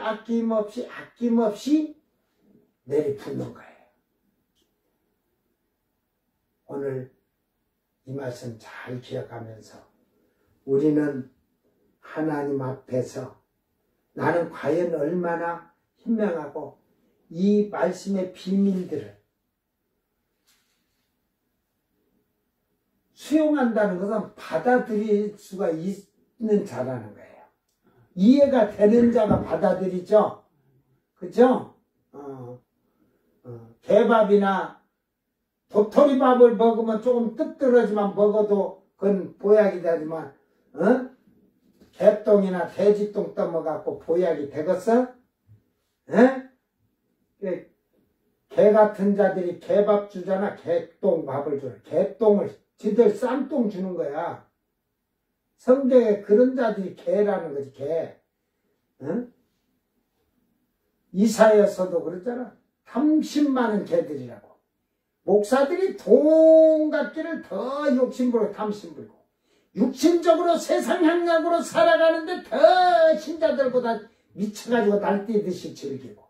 내리붓는 거예요. 오늘 이 말씀 잘 기억하면서 우리는 하나님 앞에서 나는 과연 얼마나 현명하고 이 말씀의 비밀들을 수용한다는 것은 받아들일 수가 있는 자라는 거예요. 이해가 되는 자가 받아들이죠. 그죠? 개밥이나 도토리밥을 먹으면 조금 뜨뜻하지만 먹어도 그건 보약이 되지만 개똥이나 돼지똥 떠먹어갖고 보약이 되겠어? 개 같은 자들이 개밥 주잖아. 개똥 밥을 줘. 개똥을 지들 쌈똥 주는 거야. 성경에 그런 자들이 개라는 거지, 개. 응? 이사야서도 그랬잖아. 탐심 많은 개들이라고. 목사들이 돈 갖기를 더 욕심부리고 탐심부리고 육신적으로 세상 향락으로 살아가는데 더 신자들보다 미쳐가지고 날뛰듯이 즐기고.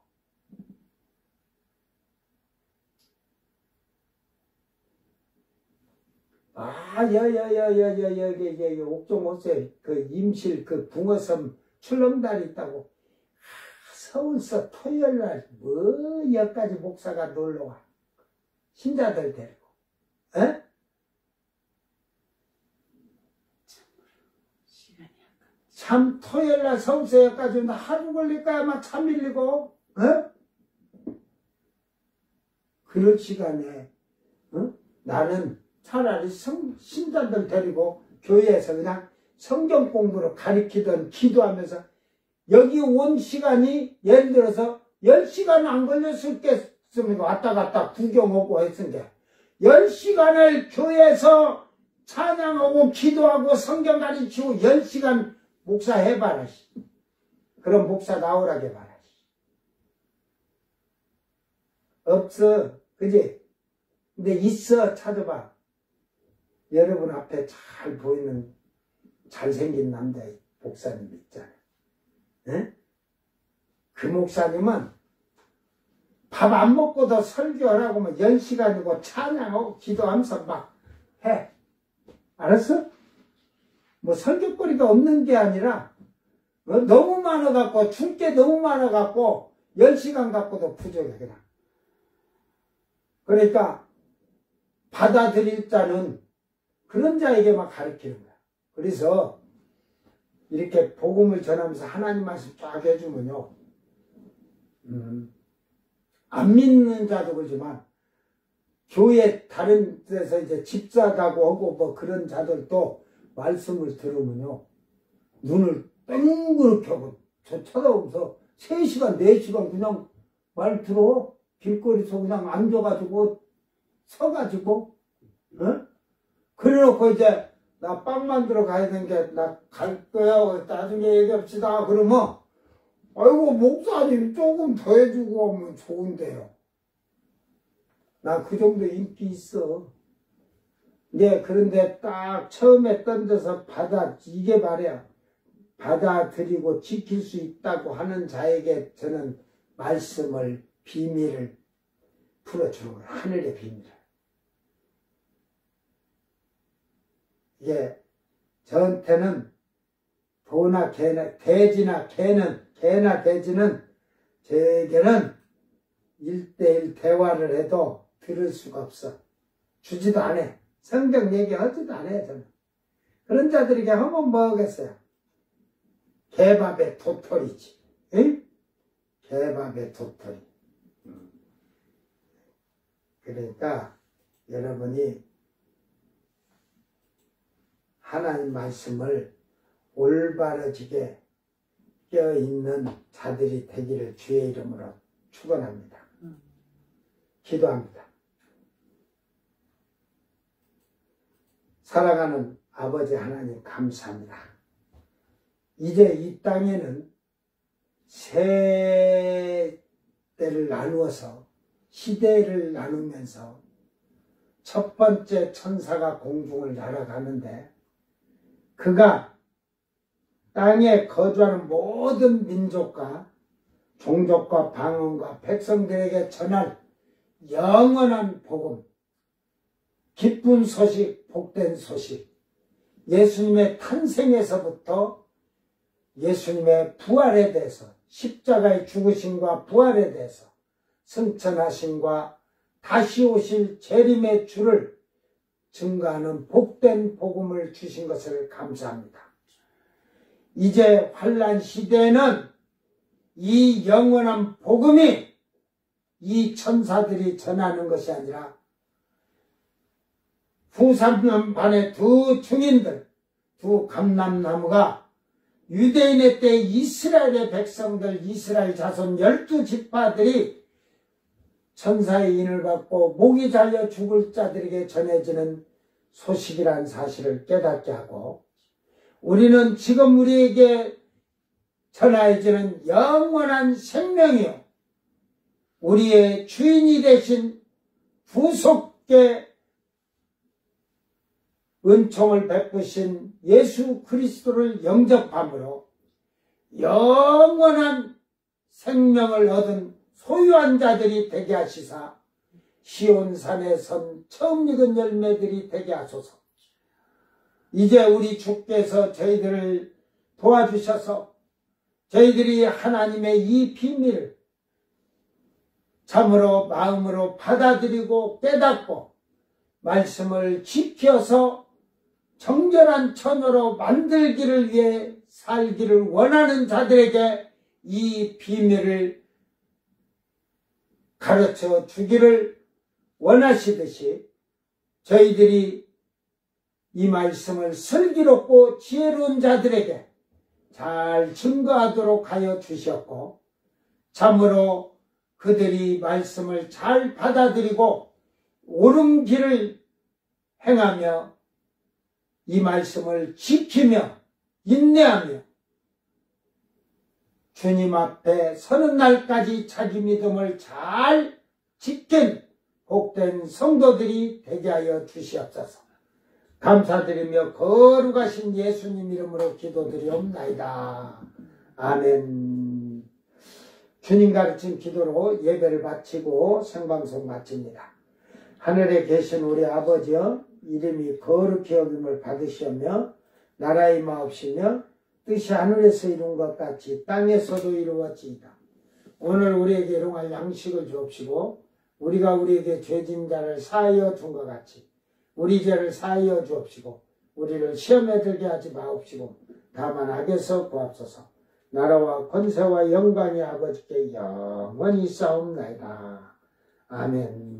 여기 옥종호수에 그 임실 그 붕어섬 출렁다리 있다고. 서울서 토요일날 여기까지 목사가 놀러와. 신자들 데리고. 에? 참 토요일날 서울서 여기까지 오면 하루 걸릴까 아마 참 밀리고. 그럴 시간에 나는 차라리 신자들 데리고 교회에서 그냥 성경 공부로 가르치던 기도하면서 여기 온 시간이 예를 들어서 10시간 안 걸렸을겠으면 왔다 갔다 구경하고 했으니까 10시간을 교회에서 찬양하고 기도하고 성경 가르치고 10시간 목사 해봐라. 그럼 목사 나오라게 봐라. 없어. 그지? 근데 있어. 찾아봐. 여러분 앞에 잘 보이는 잘생긴 남자 목사님 있잖아요. 에? 그 목사님은 밥 안 먹고도 설교하라고 하면 10시간이고 찬양하고 기도하면서 막 해. 알았어? 뭐 설교거리가 없는 게 아니라 너무 많아갖고 줄 게 너무 많아갖고 10시간 갖고도 부족해 그냥. 그러니까 받아들일 자는 그런 자에게만 가르치는 거야. 그래서 이렇게 복음을 전하면서 하나님 말씀 쫙 해주면요. 안 믿는 자도 그렇지만 교회 다른 데서 이제 집사 가고 하고 뭐 그런 자들도 말씀을 들으면요. 눈을 뺑그렇게 하고 저 쳐다보면서 3시간, 4시간 그냥 말 들어. 길거리에서 그냥 앉아가지고 서가지고 그래놓고 이제 나 빵 만들어 가야 되는 게 나 갈 거야. 나중에 얘기합시다. 그러면 아이고 목사님 조금 더 해주고 하면 좋은데요. 나 그 정도 인기 있어. 네, 그런데 딱 처음에 던져서 이게 말이야. 받아들이고 지킬 수 있다고 하는 자에게 저는 말씀을 비밀을 풀어주는 거야. 하늘의 비밀을. 이게 저한테는 도나 개나 돼지나 개나 돼지는 제게는 1대1 대화를 해도 들을 수가 없어. 주지도 않아. 성경 얘기하지도 않아요. 저는. 그런 자들에게 하면 뭐 하겠어요. 개밥의 도토리지. 응? 개밥의 도토리. 그러니까 여러분이 하나님 말씀을 올바르지게 껴있는 자들이 되기를 주의 이름으로 축원합니다. 기도합니다. 사랑하는 아버지 하나님 감사합니다. 이제 이 땅에는 세대를 나누어서 시대를 나누면서 첫 번째 천사가 공중을 날아가는데 그가 땅에 거주하는 모든 민족과 종족과 방언과 백성들에게 전할 영원한 복음, 기쁜 소식, 복된 소식, 예수님의 탄생에서부터 예수님의 부활에 대해서 십자가의 죽으심과 부활에 대해서 승천하심과 다시 오실 재림의 주를 증거하는 복된 복음을 주신 것을 감사합니다. 이제 환난 시대에는 이 영원한 복음이 이 천사들이 전하는 것이 아니라 후삼년반의 두 증인들, 두 감람나무가 유대인의 때 이스라엘의 백성들, 이스라엘 자손 12지파들이 천사의 인을 받고 목이 잘려 죽을 자들에게 전해지는 소식이라는 사실을 깨닫게 하고 우리는 지금 우리에게 전하여지는 영원한 생명이요, 우리의 주인이 되신 부속께 은총을 베푸신 예수 그리스도를 영접함으로 영원한 생명을 얻은 소유한 자들이 되게 하시사 시온산에 선 처음 익은 열매들이 되게 하소서. 이제 우리 주께서 저희들을 도와주셔서 저희들이 하나님의 이 비밀을 참으로 마음으로 받아들이고 깨닫고 말씀을 지켜서 정결한 처녀로 만들기를 위해 살기를 원하는 자들에게 이 비밀을 가르쳐 주기를 원하시듯이 저희들이 이 말씀을 슬기롭고 지혜로운 자들에게 잘 증거하도록 하여 주셨고, 참으로 그들이 말씀을 잘 받아들이고 옳은 길을 행하며 이 말씀을 지키며 인내하며 주님 앞에 서는 날까지 자기 믿음을 잘 지킨 복된 성도들이 되게 하여 주시옵소서. 감사드리며 거룩하신 예수님 이름으로 기도드리옵나이다. 아멘. 주님 가르친 기도로 예배를 바치고 생방송 마칩니다. 하늘에 계신 우리 아버지여, 이름이 거룩히 여김을 받으시며 나라의 마옵시며 뜻이 하늘에서 이룬 것 같이 땅에서도 이루어지이다. 오늘 우리에게 일용할 양식을 주옵시고 우리가 우리에게 죄진 자를 사하여 준 것 같이 우리 죄를 사하여 주옵시고 우리를 시험에 들게 하지 마옵시고 다만 악에서 구하옵소서. 나라와 권세와 영광이 아버지께 영원히 있사옵나이다. 아멘.